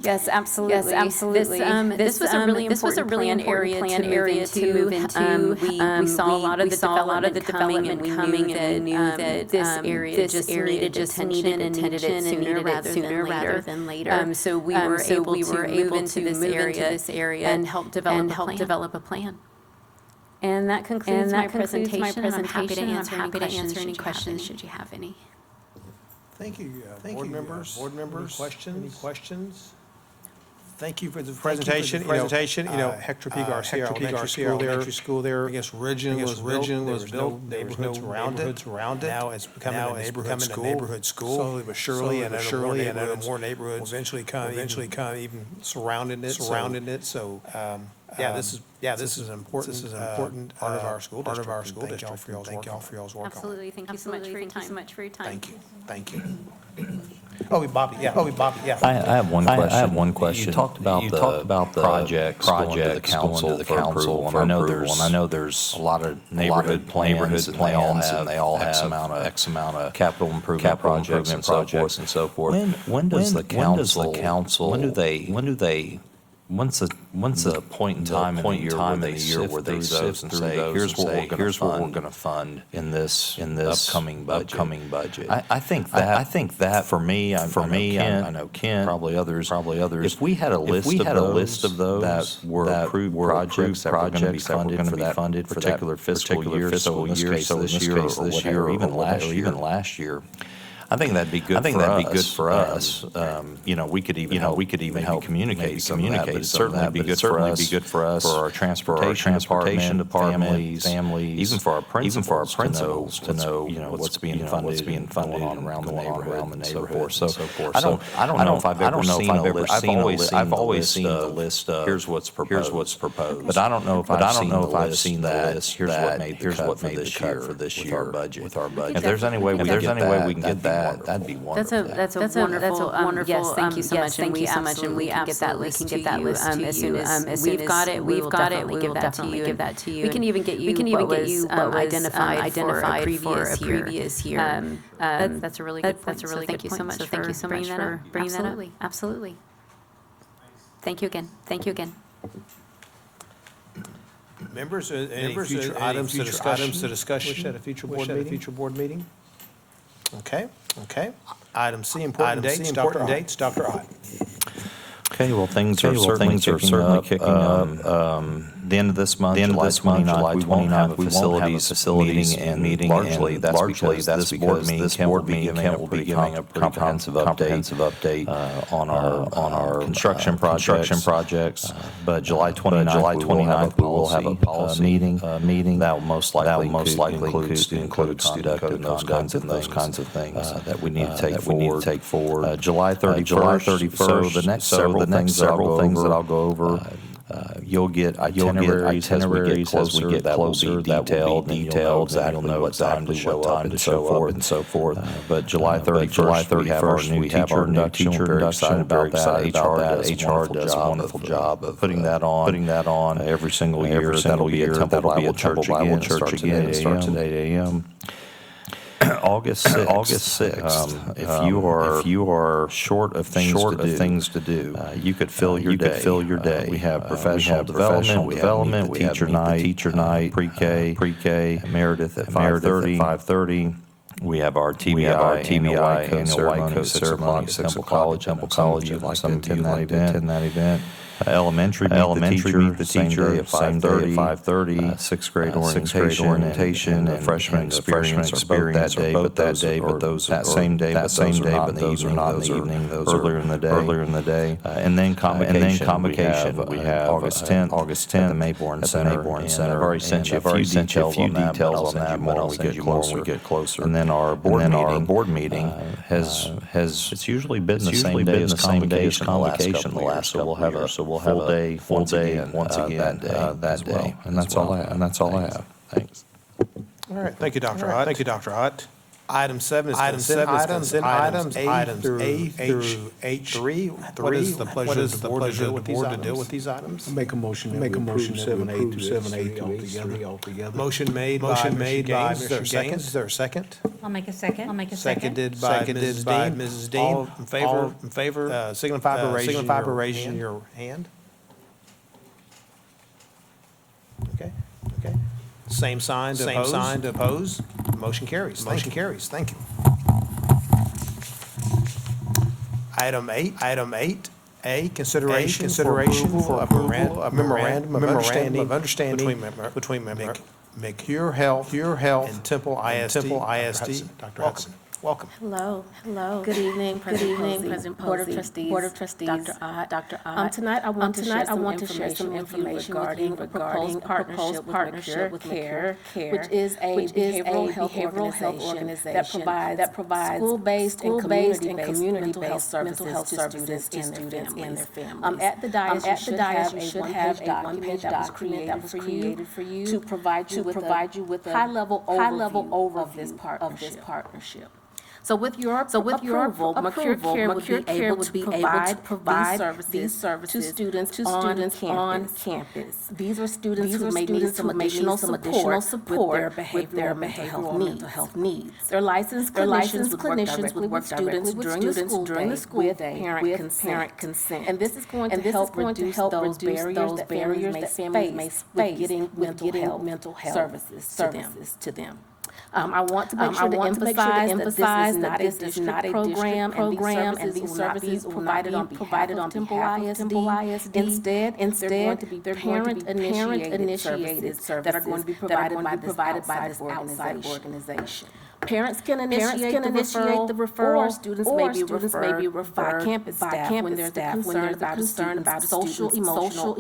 Yes, absolutely. Yes, absolutely. This was a really important area to move into. We saw a lot of the development coming, and we knew that this area just needed attention sooner rather than later. So we were able to move into this area and help develop a plan. And that concludes my presentation. I'm happy to answer any questions should you have any. Thank you, board members. Any questions? Thank you for the presentation. Hector P. Garcia Elementary School there. I guess originally was built, neighborhoods around it. Now it's becoming a neighborhood school. Slowly but surely, and more neighborhoods will eventually come even surrounding it. So, this is an important part of our school district. Thank y'all for y'all's work. Absolutely. Thank you so much for your time. Thank you. Oh, Bobby, yeah. I have one question. You talked about the projects going to the council for approval, and I know there's a lot of neighborhood plans, and they all have X amount of capital improvement projects and so forth. When does the council, when's the point in time in the year where they sift and say, here's what we're going to fund in this upcoming budget? I think that for me, I know Ken, probably others. If we had a list of those that were approved projects that were going to be funded for that particular fiscal year, so in this case this year, or even last year. I think that'd be good for us. We could even help communicate some of that, but it'd certainly be good for us, for our transportation department, families, even for our principals to know what's being funded going on around the neighborhood and so forth. I don't know if I've ever seen a list. I've always seen the list of here's what's proposed, but I don't know if I've seen the list. Here's what made the cut for this year with our budget. If there's any way we can get that, that'd be wonderful. That's a wonderful. Yes, thank you so much. And we absolutely can get that list to you as soon as we've got it. We will definitely give that to you. We can even get you what was identified for a previous year. That's a really good point. So thank you so much for bringing that up. Absolutely. Thank you again. Members, any future items to discuss at a future board meeting? Okay. Item C, important dates, Dr. Ott. Okay, well, things are certainly kicking up. The end of this month, July 29th, we won't have a facilities meeting, largely that's because this board meeting, Ken will be giving a comprehensive update on our construction projects. But July 29th, we will have a policy meeting that will most likely include student conduct and those kinds of things that we need to take forward. July 31st, so the next several things that I'll go over. You'll get itineraries as we get closer. That will be detailed, and you'll know exactly what time to show up and so forth. But July 31st, we have our new teacher induction. Very excited about that. HR does a wonderful job of putting that on every single year. That'll be a Temple Bible Church again. Starts at 8 a.m. August 6th. If you are short of things to do, you could fill your day. We have professional development. We have teacher night, pre-K, Meredith at 5:30. We have our TBI annual ceremony, Temple College. You'd like to attend that event. Elementary meet the teacher at 5:30. Sixth grade orientation and freshman experience both that day, but those are not in the evening. Those are earlier in the day. And then convocation. We have August 10th at the Mayborn Center. I've already sent you a few details on that when we get closer. And then our board meeting it's usually been the same day as convocation the last couple of years. We'll have a full day once again that day. And that's all I have. Thanks. All right. Thank you, Dr. Ott. Item 7 is consent items A through H3. What is the pleasure of the board to do with these items? Make a motion that we approve 7A through 7A altogether. Motion made by Mr. Gaines. Is there a second? I'll make a second. I'll make a second. Seconded by Mrs. Dean. All in favor, signify by raising your hand. Okay. Same sign to oppose. Motion carries. Thank you. Item 8A, consideration for approval of memorandum of understanding between McCure Health and Temple ISD. Dr. Hudson, welcome. Hello. Good evening, President Board of Trustees, Dr. Ott. Tonight I want to share some information regarding the proposed partnership with McCure, which is a behavioral health organization that provides school-based and community-based mental health services to students and their families. At the dais, you should have a one-page document that was created for you to provide you with a high-level overview of this partnership. So with your approval, McCure Care would be able to provide these services to students on campus. These are students who may need some additional support with their behavioral mental health needs. Their licensed clinicians would work directly with during the school day with parent consent. And this is going to help reduce those barriers that families may face with getting mental health services to them. I want to make sure to emphasize that this is not a district program, and these services will not be provided on behalf of Temple ISD. Instead, they're going to be parent-initiated services that are going to be provided by this outside organization. Parents can initiate the referral, or students may be referred by campus staff when there's a concern about social, emotional,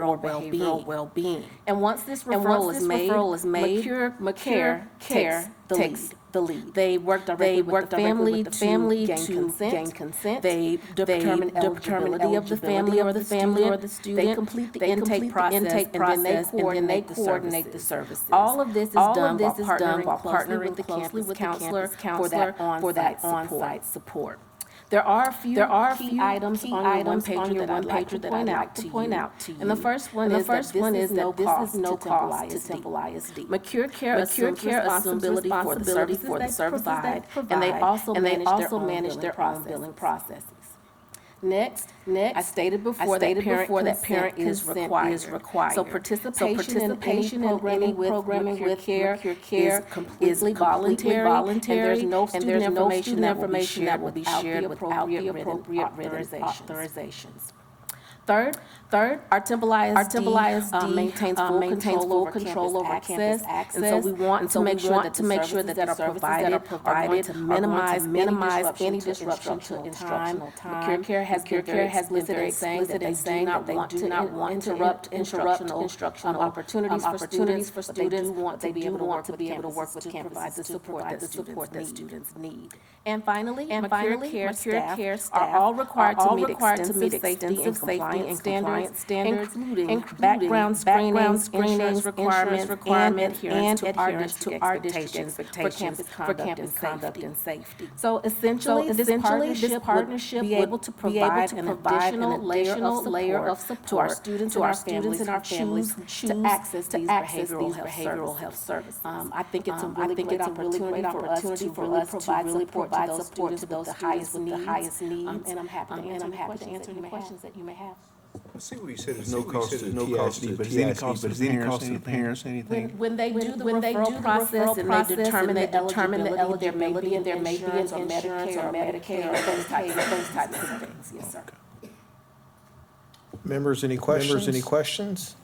or behavioral well-being. And once this referral is made, McCure takes the lead. They work directly with the family to gain consent. They determine eligibility of the family or the student. They complete the intake process, and then they coordinate the services. All of this is done while partnering closely with the campus counselor for that on-site support. There are a few items on your one-pager that I'd like to point out to you. And the first one is that this is no cost to Temple ISD. McCure Care assumes responsibility for the services they provide, and they also manage their own billing processes. Next, I stated before that parent is required. So participation in any programming with Care is completely voluntary, and there's no student information that will be shared without the appropriate authorizations. Third, our Temple ISD maintains full control over campus access, and so we want to make sure that the services that are provided are going to minimize any disruption to instructional time. McCure Care has listed as saying that they do not want to interrupt instructional opportunities for students. They want to be able to work with campus to provide the support that students need. And finally, McCure Care staff are all required to meet extensive safety and compliance standards, including background screenings, insurance requirements, and adherence to our district expectations for campus conduct and safety. So essentially, this partnership be able to provide an additional layer of support to our students and our families who choose to access these behavioral health services. I think it's a really great opportunity for us to really provide support to those students with the highest needs. And I'm happy to answer any questions that you may have. I see what you said, there's no cost to TISD, but is there any cost to the parents, anything? When they do the referral process and they determine the eligibility, there may be insurance or Medicaid or those types of things. Yes, sir. Members, any questions?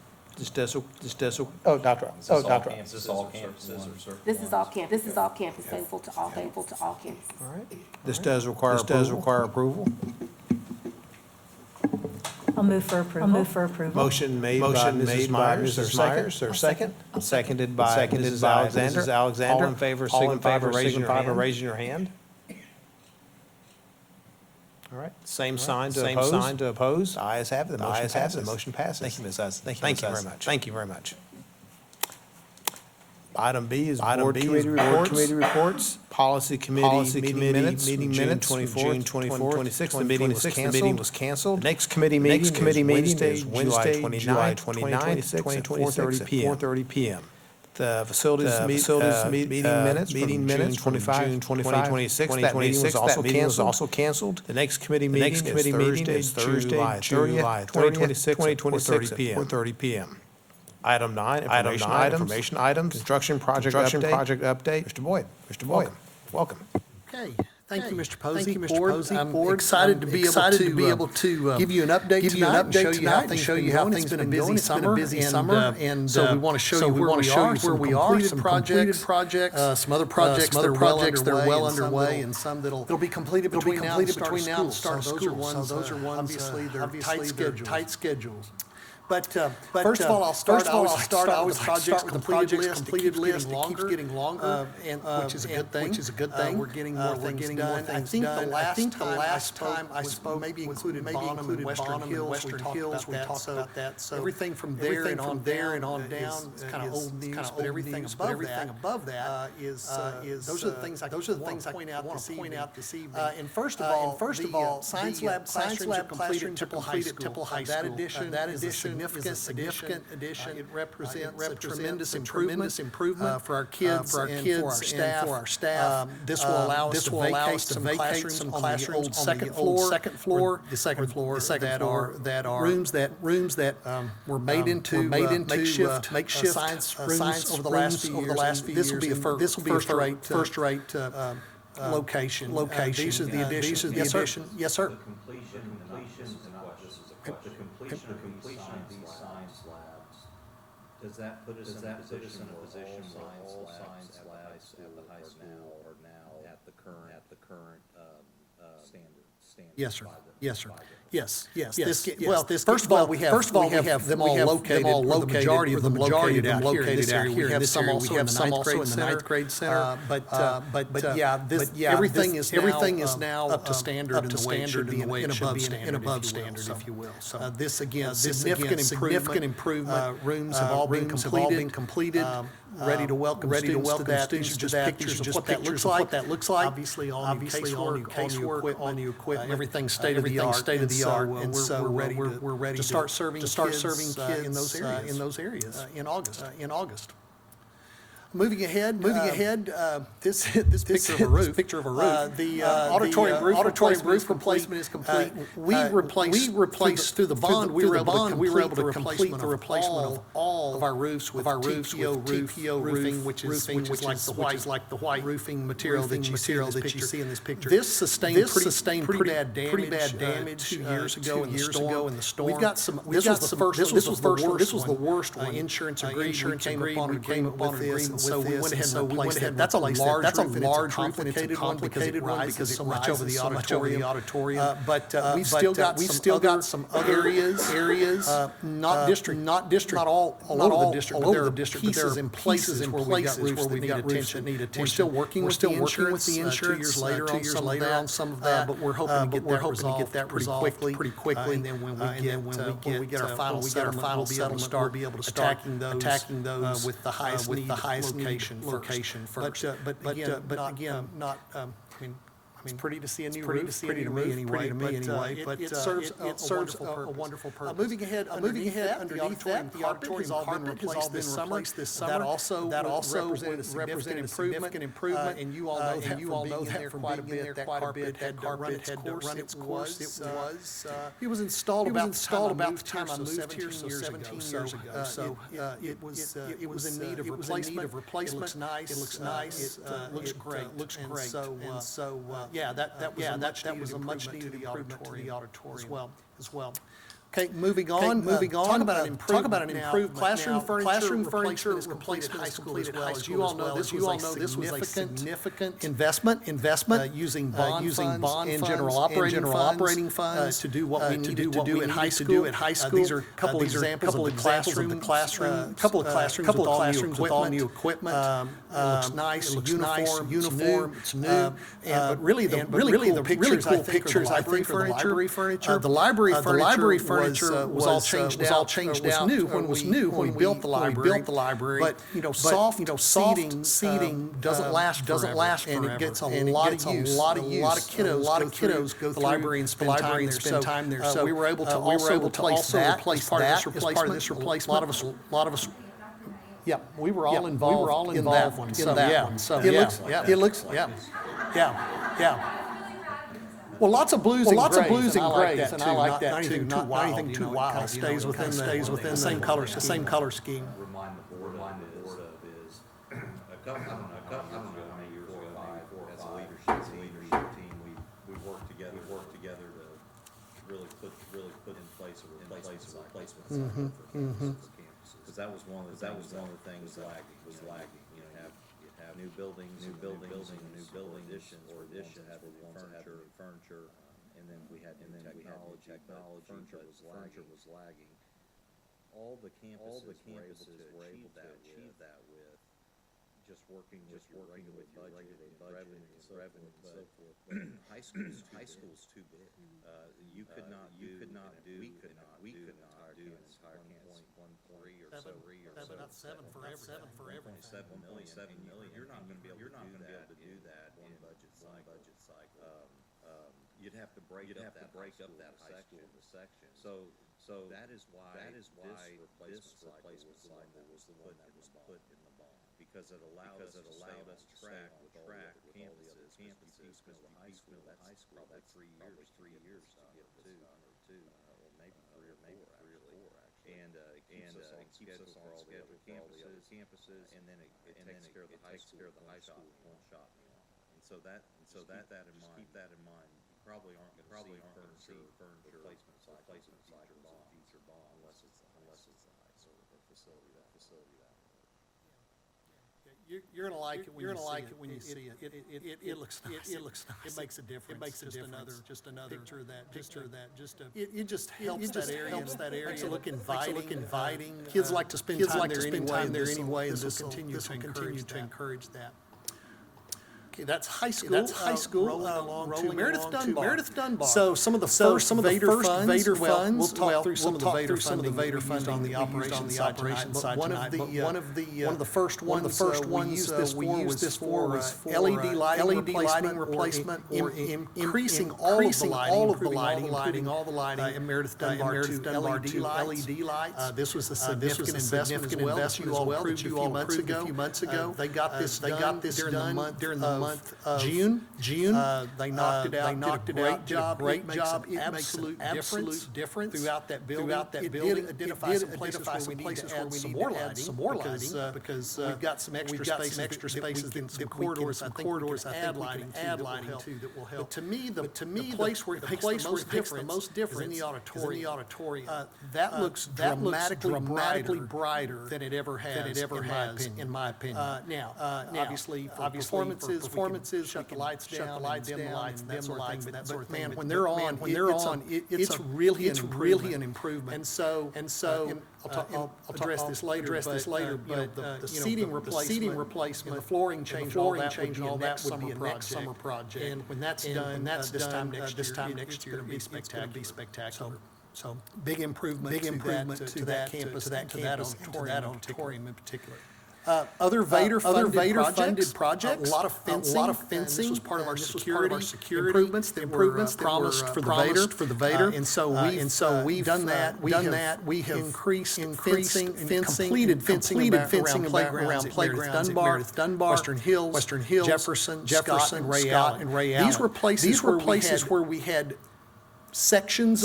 Oh, Dr. This is all campuses. This is all campus, faithful to all campuses. All right. This does require approval. I'll move for approval. Motion made by Mrs. Myers. Is there a second? Seconded by Mrs. Alexander. All in favor, signify by raising your hand. All right. Same sign to oppose. The ayes have it. The motion passes. Thank you, Ms. Hudson. Thank you very much. Item B is board committee reports. Policy committee meeting minutes, June 24th, 2026. The meeting was canceled. The next committee meeting is Wednesday, July 29th, 2026 at 4:30 p.m. The facilities meeting minutes, June 25, 2026. That meeting was also canceled. The next committee meeting is Thursday, July 30th, 2026 at 4:30 p.m. Item 9, information items. Construction project update. Mr. Boyd, welcome. Okay, thank you, Mr. Posey. I'm excited to be able to give you an update tonight and show you how things have been going. It's been a busy summer, and so we want to show you where we are, some completed projects, some other projects that are well underway, and some that'll be completed between now and the start of school. So those are ones, obviously, they're tight schedules. But first of all, I'll start with the projects completed list. It keeps getting longer, which is a good thing. We're getting more things done. I think the last time I spoke maybe included Bonham and Western Hills. We talked about that. So everything from there and on down is kind of old news. But everything above that is those are the things I want to point out this evening. And first of all, Science Lab classrooms are completed at Temple High School. That addition is a significant addition. It represents a tremendous improvement for our kids and for our staff. This will allow us to vacate some classrooms on the second floor that are rooms that were made into makeshift science rooms over the last few years. This will be a first-rate location. These are the additions. Yes, sir. The completion of these science labs, does that put us in a position where all science labs at the high school are now at the current standard? Yes, sir. Yes. First of all, we have them all located. The majority of them located out here in this area. We have some also in the ninth grade center. But everything is now up to standard and above standard, if you will. So this again, significant improvement. Rooms have all been completed. Ready to welcome students to that. These are just pictures of what that looks like. Obviously, all new casework, all new equipment, everything state of the art. And so we're ready to start serving kids in those areas in August. Moving ahead, this picture of a roof. The auditorium roof replacement is complete. We replaced through the bond. We were able to complete the replacement of all of our roofs with TPO roofing, which is like the white roofing material that you see in this picture. This sustained pretty bad damage 2 years ago in the storm. We've got some. This was the worst one. Insurance agreed. We came upon an agreement with this. So we went ahead and replaced that. That's a large roof and it's a complicated one because it so much over the auditorium. But we've still got some other areas, not all over the district, but there are pieces and places where we've got roofs that need attention. We're still working with the insurance 2 years later on some of that, but we're hoping to get that resolved pretty quickly. And then when we get our final settlement, we'll be able to start attacking those with the highest location first. But again, it's pretty to see a new roof, pretty to me anyway. But it serves a wonderful purpose. Moving ahead, underneath that, the auditorium carpet has all been replaced this summer. That also represented a significant improvement. And you all know that from quite a bit. That carpet had to run its course. It was installed about the time I moved here, so 17 years ago. So it was in need of replacement. It looks nice. It looks great. And so. That was a much needed improvement to the auditorium as well. Okay, moving on. Talk about an improved classroom furniture replacement high school as well. As you all know, this was a significant investment using bond and general operating funds to do what we needed to do at high school. These are a couple examples of the classroom. Couple of classrooms with all new equipment. It looks nice. Uniform. It's new. But really the cool pictures I think are the library furniture. The library furniture furniture was all changed out, was new when we built the library. But soft seating doesn't last forever, and it gets a lot of use. A lot of kiddos go through the library and spend time there. So we were able to also replace that as part of this replacement. A lot of us. Yeah, we were all involved in that one. It looks. Well, lots of blues and grays, and I like that too. Not anything too wild. It stays within the same color scheme. Remind the board of is a couple, I don't know how many years ago, as a leadership team, we worked together to really put in place a replacement cycle for campuses. Because that was one of the things was lagging. You have new buildings, new additions, have furniture, and then we had technology. Furniture was lagging. All the campuses were able to achieve that with just working with your budget and revenue, and so forth. But high school's too big. We could not do an entire campus, 7 for everything. 7 million. You're not going to be able to do that in budget cycle. You'd have to break up that high school into sections. So that is why this replacement cycle was the one that was put in the bond, because it allowed us to track with all the other campuses. Because the high school, probably 3 years to get to, or maybe 3 or 4 actually. And it keeps us on schedule for all the other campuses, and then it takes care of the high school with one shot. And so keep that in mind. You probably aren't going to see furniture replacement cycles in future bond unless it's the high sort of a facility that way. You're gonna like it when you see it. It looks nice. It looks nice. It makes a difference. It makes just another picture of that. It just helps that area. Makes it look inviting. Kids like to spend time there anyway, and this will continue to encourage that. Okay, that's high school. Rolling along to Meredith Dunbar. So some of the first Vader funds. We'll talk through some of the Vader funds on the operations side tonight. One of the first ones we used this for was LED lighting replacement, or increasing all of the lighting, including all the lighting in Meredith Dunbar to LED lights. This was a significant investment as well. You all approved a few months ago. They got this done during the month of June. They knocked it out. Did a great job. It makes an absolute difference throughout that building. It did identify some places where we need to add some more lighting because we've got some extra spaces in some corridors. I think we can add lighting too that will help. But to me, the place where it makes the most difference is in the auditorium. That looks dramatically brighter than it ever has, in my opinion. Now, obviously, for performances, shut the lights down, dim the lights, and that sort of thing. But man, when they're on, it's really an improvement. And so I'll address this later. But the seating replacement, the flooring change, all that would be a next summer project. And when that's done, this time next year, it'll be spectacular. So big improvement to that campus, to that auditorium in particular. Other Vader-funded projects, a lot of fencing. This was part of our security improvements that were promised for the Vader. And so we've done that. We have increased fencing, completed fencing around playgrounds at Meredith Dunbar, Western Hills, Jefferson, Scott, and Ray Allen. These were places where we had sections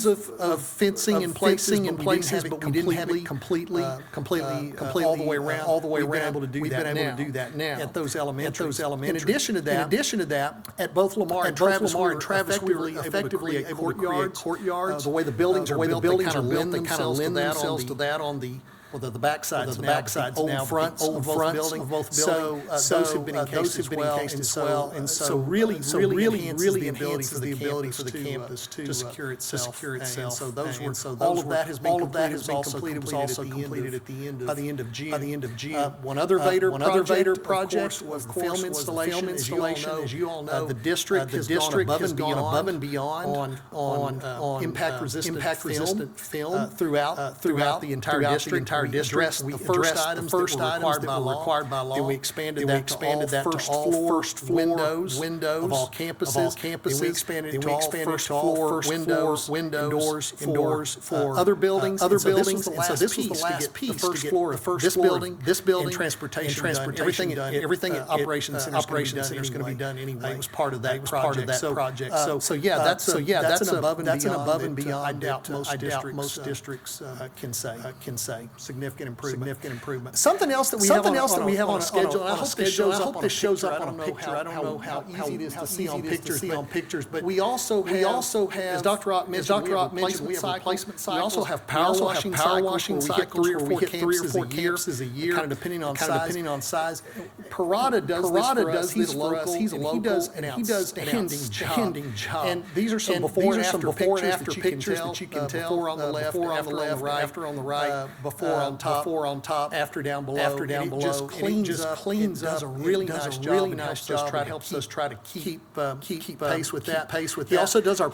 of fencing in places, but we didn't have it completely all the way around. We've been able to do that now at those elementaries. In addition to that, at both Lamar and Travis, we were effectively a courtyard. The way the buildings are built, they kind of lend themselves to that on Well, the backside's now the old fronts of both buildings. So those have been encased as well. And so really enhances the ability for the campus to secure itself. And so all of that has been completed, was also completed at the end of June. One other VIII project was the film installation. As you all know, the district has gone above and beyond on impact-resistant film throughout the entire district. We addressed the first items that were required by law. Then we expanded that to all first floor windows of all campuses. Then we expanded it to all first floor windows for other buildings. And so this was the last piece to get this building, and transportation done. Everything at Operations Center is going to be done anyway. It was part of that project. So yeah, that's an above and beyond. I doubt most districts can say significant improvement. Something else that we have on a schedule. I hope this shows up on a picture. I don't know how easy it is to see on pictures. But we also have, as Dr. Ott mentioned, we have replacement cycles. We also have power washing cycles where we hit 3 or 4 campuses a year, kind of depending on size. Parada does this for us. He's a local, and he does an outstanding job. And these are some before and after pictures that you can tell. Before on the left, after on the right, before on top, after down below. And it just cleans up. Does a really nice job and helps us try to keep pace with that. He also does our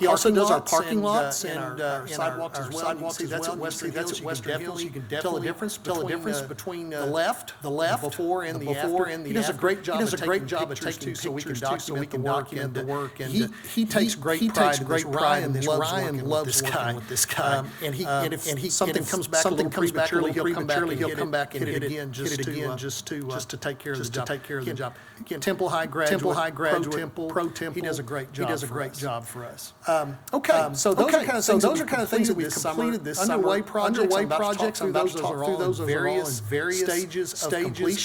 parking lots and our sidewalks as well. You see that's at Western Hills. You can tell the difference between the left, before and the after. He does a great job of taking pictures so we can document the work. And he takes great pride in this. Ryan loves working with this guy. And if something comes back prematurely, he'll come back and hit it again just to take care of the job. Again, Temple High graduate, pro Temple. He does a great job for us. Okay, so those are kind of things that we've completed this underway projects. I'm about to talk through those various stages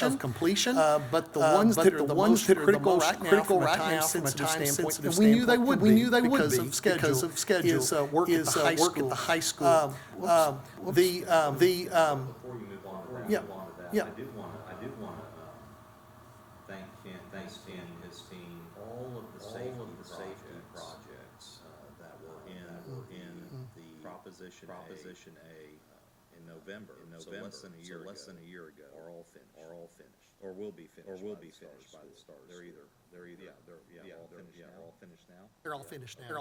of completion. But the ones that are the most critical right now from a time sensitive standpoint, we knew they would be because of schedule, is work at the high school. Before you move on, I do want to thank Ken and his team. All of the safety projects that were in the Proposition A in November. So less than a year ago, are all finished, or will be finished by the start. They're all finished now. They're all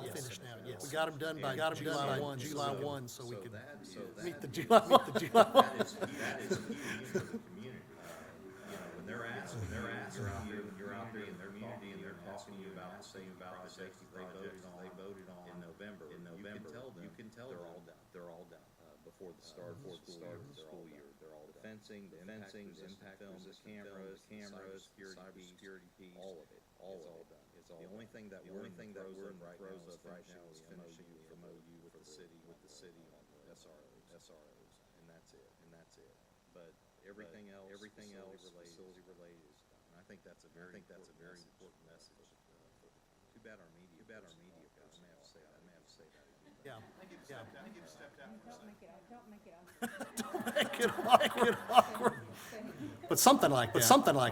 finished now. Yes. We got them done by July 1, so we could meet the July 1. That is key for the community. When they're asked, you're out there in their community and they're talking to you about the safety projects they voted on in November. You can tell they're all done before the start of the school year. They're all the fencing, the impact films, the cameras, cybersecurity piece, all of it. It's all the only thing that we're in the throes of right now is finishing the MOU with the city on the SROs, and that's it. But everything else facility related is done. And I think that's a very important message. Too bad our media guys. I may have to say that. Yeah. Don't make it awkward. But something like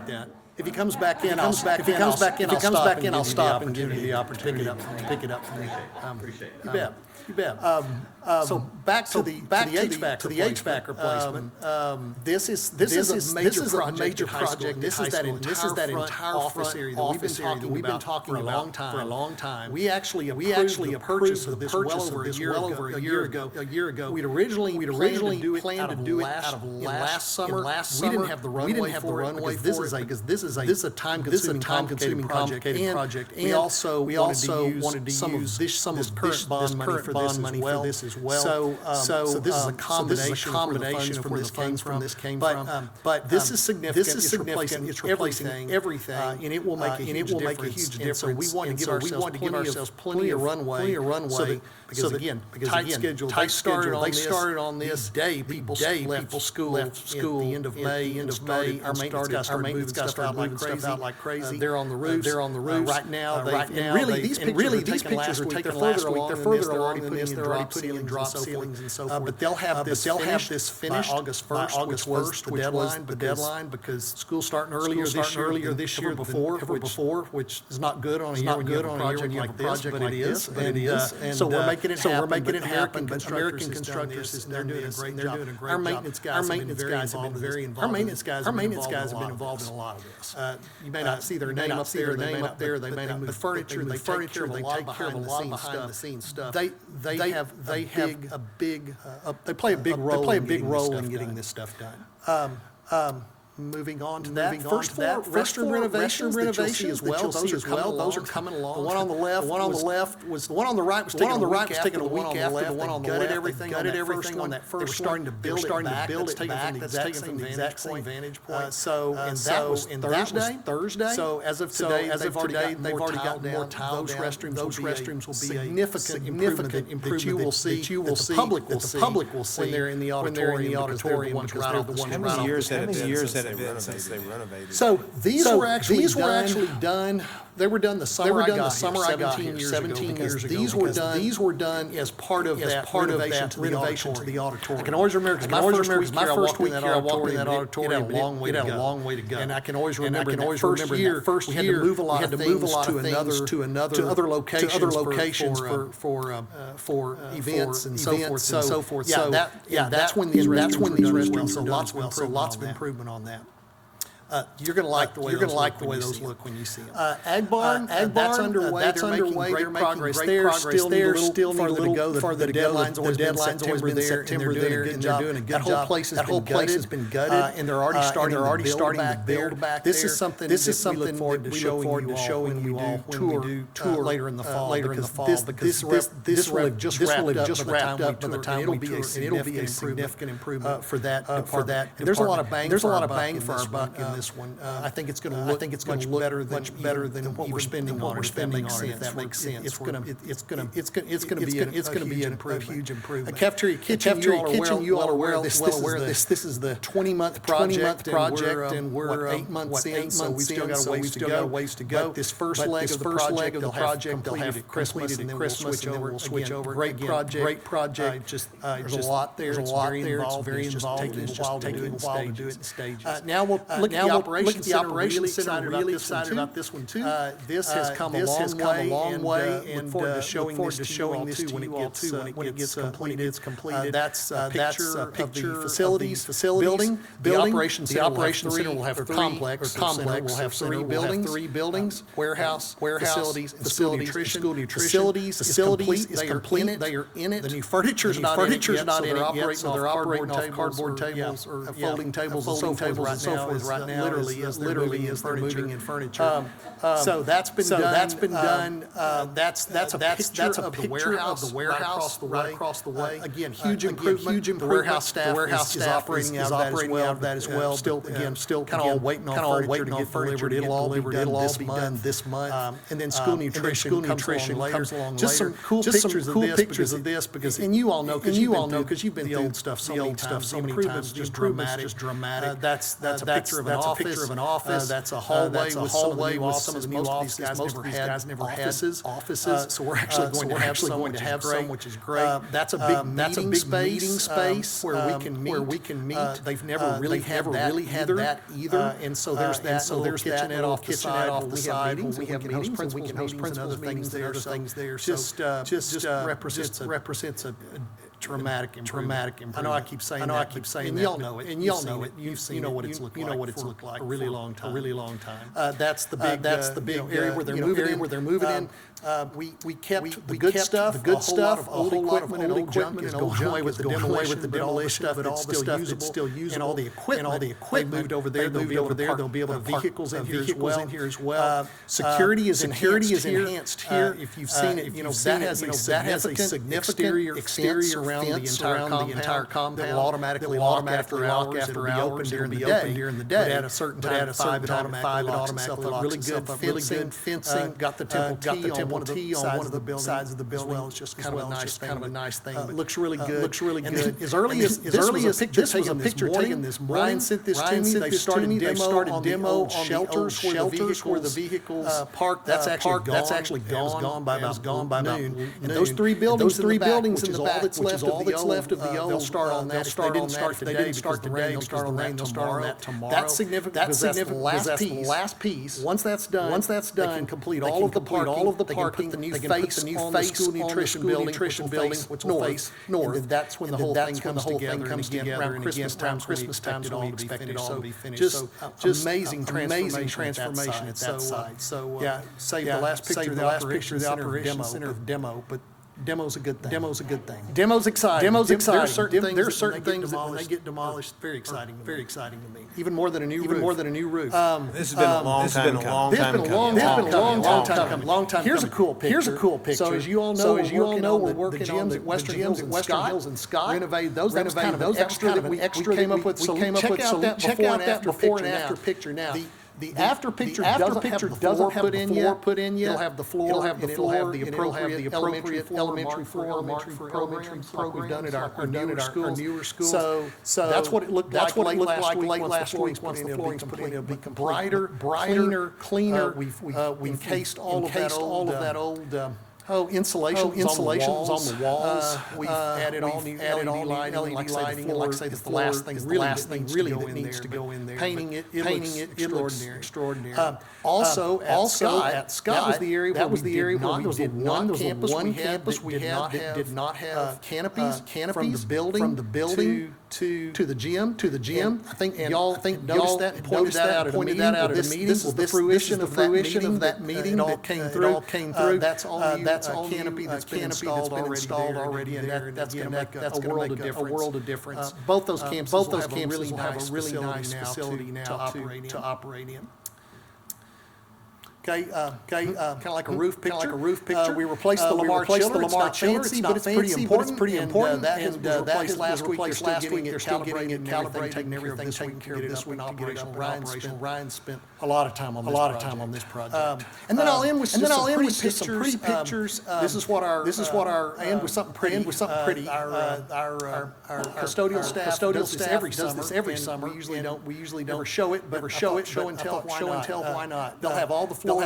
that. If he comes back in, I'll stop and give you the opportunity to pick it up. Appreciate it. You bet. So back to the HVAC replacement. This is a major project. This is that entire office area that we've been talking about for a long time. We actually approved this well over a year ago. We'd originally planned to do it out of last summer. We didn't have the runway for it because this is a time-consuming, complicated project. And we also wanted to use some of current bond money for this as well. So this is a combination of where the funds from this came from. But this is significant. It's replacing everything, and it will make a huge difference. So we wanted to give ourselves plenty of runway. Because again, tight schedule. They started on this day. People left school at the end of May. Our maintenance guys started moving stuff out like crazy. They're on the roofs. Right now. And really, these pictures were taken last week. They're further along in this, they're already putting in drop ceilings and so forth. But they'll have this finished by August 1st, which was the deadline, because school's starting earlier this year than before, which is not good on a year when you have a project like this, but it is. And so we're making it happen. But American Constructors, they're doing a great job. Our maintenance guys have been very involved. Our maintenance guys have been involved in a lot of this. You may not see their name up there. They may move the furniture. They take care of a lot behind the scenes stuff. They play a big role in getting this stuff done. Moving on to that, first floor restroom renovations as well. Those are coming along. The one on the left was the one on the right was taking a week after the one on the left. The one on the left, gutted everything on that first one. They were starting to build it back. That's taken from the exact same vantage point. That was Thursday. So as of today, they've already gotten more tile down. Those restrooms will be a significant improvement that you will see, that the public will see when they're in the auditorium, because they're the ones. How many years had it been since they renovated? So these were actually done. They were done the summer I got here 17 years ago. These were done as part of that renovation to the auditorium. I can always remember, because my first week here, I walked in that auditorium. It had a long way to go. And I can always remember that first year, we had to move a lot of things to other locations for events and so forth. That's when these restrooms. So lots of improvement on that. You're going to like the way those look when you see them. Ag barn, that's underway. They're making great progress there. Still need a little further to go. The deadline's always been September. They're doing a good job. That whole place has been gutted, and they're already starting to build back. This is something that we look forward to showing you all when we do tour later in the fall. Because this will have just wrapped up by the time we tour, and it'll be a significant improvement for that department. And there's a lot of bang for our buck in this one. I think it's going to look much better than what we're spending on it. If that makes sense. It's going to be a huge improvement. Cafeteria kitchen, you all are aware of this. This is the 20-month project, and we're 8 months in, so we've still got a ways to go. But this first leg of the project, they'll have Christmas, and then we'll switch over. Great project. There's a lot there. It's very involved. It's taking a while to do it in stages. Now we'll look at the operations center. Really excited about this one too. This has come a long way, and look forward to showing this to you all too when it gets completed. That's a picture of the facilities, building. The operations center will have complex. Will have three buildings: warehouse, facilities, and school nutrition. Facilities is complete. They are in it. The new furniture's not in it yet, so they're operating off cardboard tables or folding tables and so forth right now. Literally is they're moving in furniture. So that's been done. That's a picture of the warehouse right across the way. Again, huge improvement. The warehouse staff is operating out of that as well. Still kind of all waiting on furniture to get delivered. It'll all be done this month. And then school nutrition comes along later. Just some cool pictures of this because and you all know because you've been through old stuff so many times. Just dramatic. That's a picture of an office. That's a hallway with some of the new offices. Most of these guys never had offices. So we're actually going to have some, which is great. That's a big meeting space where we can meet. They've never really had that either. And so there's that. So there's kitchenette off the side. We have meetings. We can host principals meetings there. Just represents a dramatic improvement. I know I keep saying that. And y'all know it. You know what it's looked like for a really long time. That's the big area where they're moving in. We kept the good stuff, old equipment and old junk is going away with the demolition, but all the stuff that's still usable, and all the equipment moved over there. They'll be able to park vehicles in here as well. Security is enhanced here. If you've seen it, that has a significant exterior entire compound that will automatically lock after hours. It'll be open during the day. But at a certain time, it automatically locks itself up. Really good fencing. Got the temple T on one of the sides of the building. As well. It's just kind of a nice thing. Looks really good. Looks really good. As early as this was a picture taken this morning. Ryan sent this to me. They started demo on shelters where the vehicles parked. That's actually gone by about noon. And those three buildings in the back, which is all that's left of the old, they'll start on that. If they didn't start today, they'll start the rain. They'll start on that tomorrow. That's significant. That's the last piece. Once that's done, they can complete all of the parking. They can put the new face on the school nutrition building, which will face north. And that's when the whole thing comes together. Around Christmas time, it's all to be finished. Just amazing transformation at that site. So yeah, save the last picture of the operations center of demo, but demo's a good thing. Demo's exciting. There are certain things that when they get demolished, very exciting to me. Even more than a new roof. This has been a long time coming. Here's a cool picture. So as you all know, we're working on the Western Hills and Scott. Renovated those. That was kind of an extra that we came up with. So check out that before and after picture now. The after picture doesn't have the floor put in yet. It'll have the floor. It'll have the appropriate elementary floor programs like we've done at our newer schools. So that's what it looked like late last week. Once the flooring's put in, it'll be brighter, cleaner. We've encased all of that old insulations on the walls. We've added all new LED lighting. Like I say, the last thing that needs to go in there. Painting it looks extraordinary. Also at Scott, that was the area where we did one campus. We did not have canopies from the building to the gym. I think y'all noticed that and pointed that out at a meeting. This is the fruition of that meeting. It all came through. That's all canopy that's been installed already, and that's going to make a world of difference. Both those campuses will have a really nice facility now to operate in. Kind of like a roof picture. We replaced the Lamar chiller. It's not fancy, but it's pretty important. That was last week. They're still getting it calibrated, taking care of this week, operational. Ryan spent a lot of time on this project. And then I'll end with some pretty pictures. This is what our end with something pretty. Our custodial staff does this every summer. We usually don't show it, but show and tell. Why not? They'll have all the floors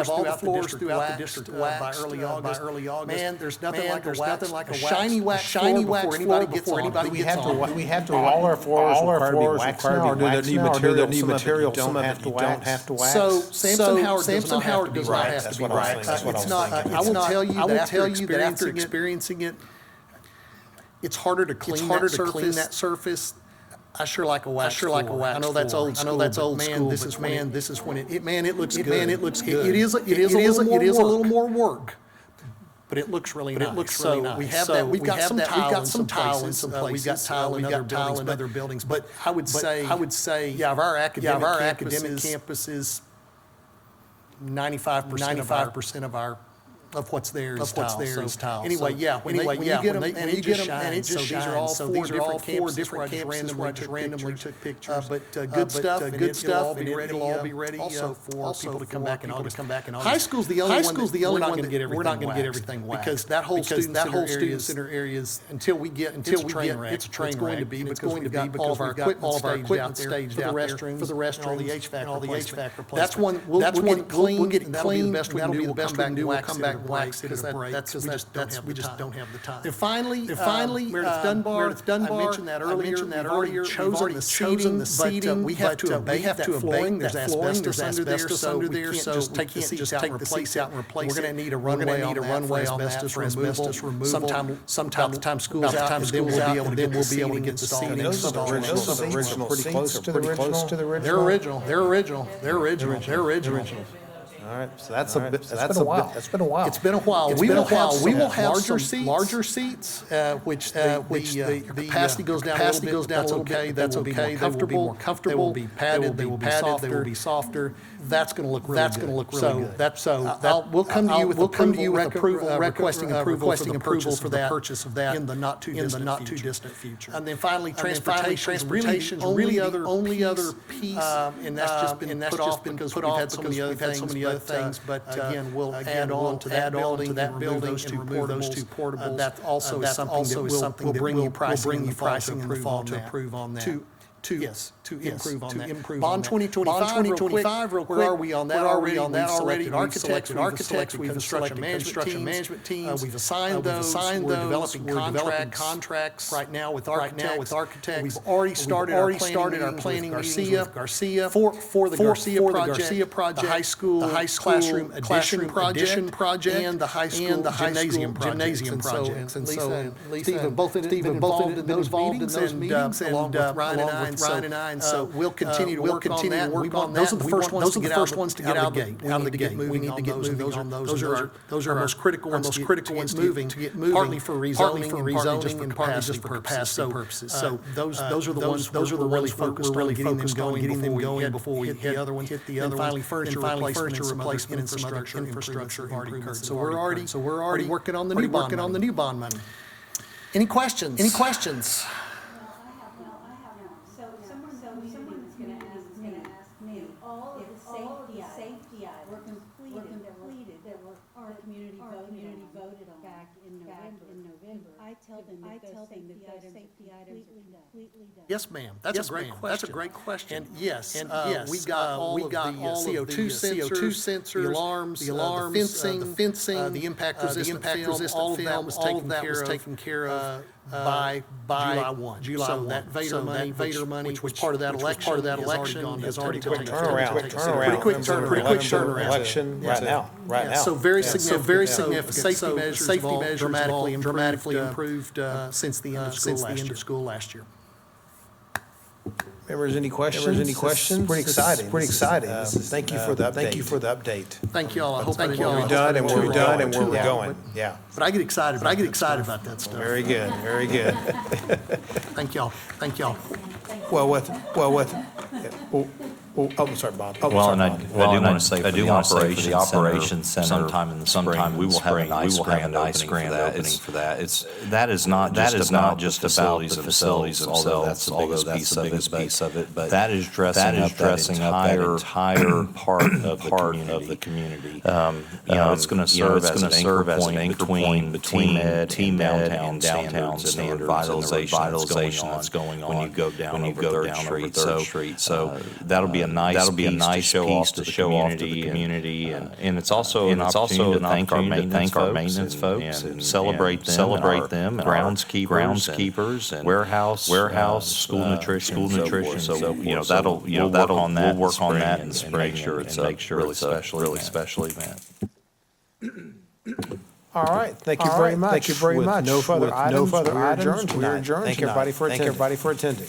throughout the district by early August. Man, there's nothing like a shiny wax before anybody gets on. Do we have to all our floors waxed now, or do there need material some of it you don't have to wax? So Samson Howard does not have to be waxed. I will tell you that after experiencing it, it's harder to clean that surface. I sure like a wax. I know that's old school. This is when it looks good. It is a little more work, but it looks really nice. So we have that. We've got some tile in some places. We've got tile in other buildings. But I would say, yeah, of our academic campuses, 95% of what's there is tile. Anyway, when you get them, and it just shines. These are all four different campuses where I just randomly took pictures. But good stuff, and it'll all be ready also for people to come back in August. High school's the only one that we're not going to get everything waxed. Because that whole student center area is, until we get it's a train wreck. It's going to be because all of our equipment staged out there for the restroom, all the HVAC replacement. That's one we'll get it clean. That'll be the best we can do. We'll come back wax. We just don't have the time. And finally, Meredith Dunbar. I mentioned that earlier. Chosen the seating. We have to abate that flooring. There's asbestos under there, so we can't just take the seats out and replace it. We're going to need a runway on that for asbestos removal. Sometime school's out, and then we'll be able to get the seating installed. Those original pretty close to the original. They're original. All right, so that's been a while. It's been a while. We will have larger seats, which the capacity goes down a little bit. That's okay. They will be more comfortable. They will be padded. They will be softer. that's going to look really good. We'll come to you with requesting approval for the purchase of that in the not too distant future. And then finally, transportation is really the only other piece, and that's just been put off because we've had so many other things. But again, we'll add on to that building and remove those two portables. That's also something that we'll bring you pricing in the fall to approve on that. To improve on that. Bond 2025, real quick. Where are we on that already? We've selected architects, we've instructed management teams. We've assigned those. We're developing contracts right now with architects. We've already started our planning meetings with Garcia for the Garcia project, the high school classroom addition project, and the high school gymnasium projects. And so Steve both involved in those meetings, and along with Ryan and I. And so we'll continue to work on that. Those are the first ones to get out of the gate. We need to get moving on those. Those are our most critical ones to get moving, partly for rezoning and partly just for capacity purposes. So those are the ones we're really focused on getting them going before we hit the other ones. And finally, furniture replacement and some other infrastructure have already occurred. So we're already working on the new bond money. Any questions? Safety items were completed that our community voted on back in November. I tell them that those safety items are completely done. Yes, ma'am. That's a great question. And yes, we got all of the CO2 sensors, the alarms, the fencing, the impact resistant film. All of that was taken care of by July 1. So that Vader money, which was part of that election, has already gone. Quick turnaround. Pretty quick turnaround. Election right now. So very significant. Safety measures dramatically improved since the end of school last year. Members, any questions? Pretty exciting. Thank you for the update. Thank you all. I hope we're done and where we're going. Yeah. But I get excited about that stuff. Very good. Thank y'all. I'm sorry, Bob. And I do want to say for the operations center, sometime in the spring, we will have a nice grand opening for that. That is not just about the facilities themselves, although that's the biggest piece of it, but that is dressing up that entire part of the community. It's going to serve as an anchor point between team and downtown standards and the revitalization that's going on when you go down over 3rd Street. So that'll be a nice piece to show off to the community, and it's also an opportunity to thank our maintenance folks and celebrate them, and groundskeepers, and warehouse, school nutrition. So we'll work on that in the spring, make sure it's a really special event. All right. Thank you very much. No further items. We are adjourned. Thank everybody for attending.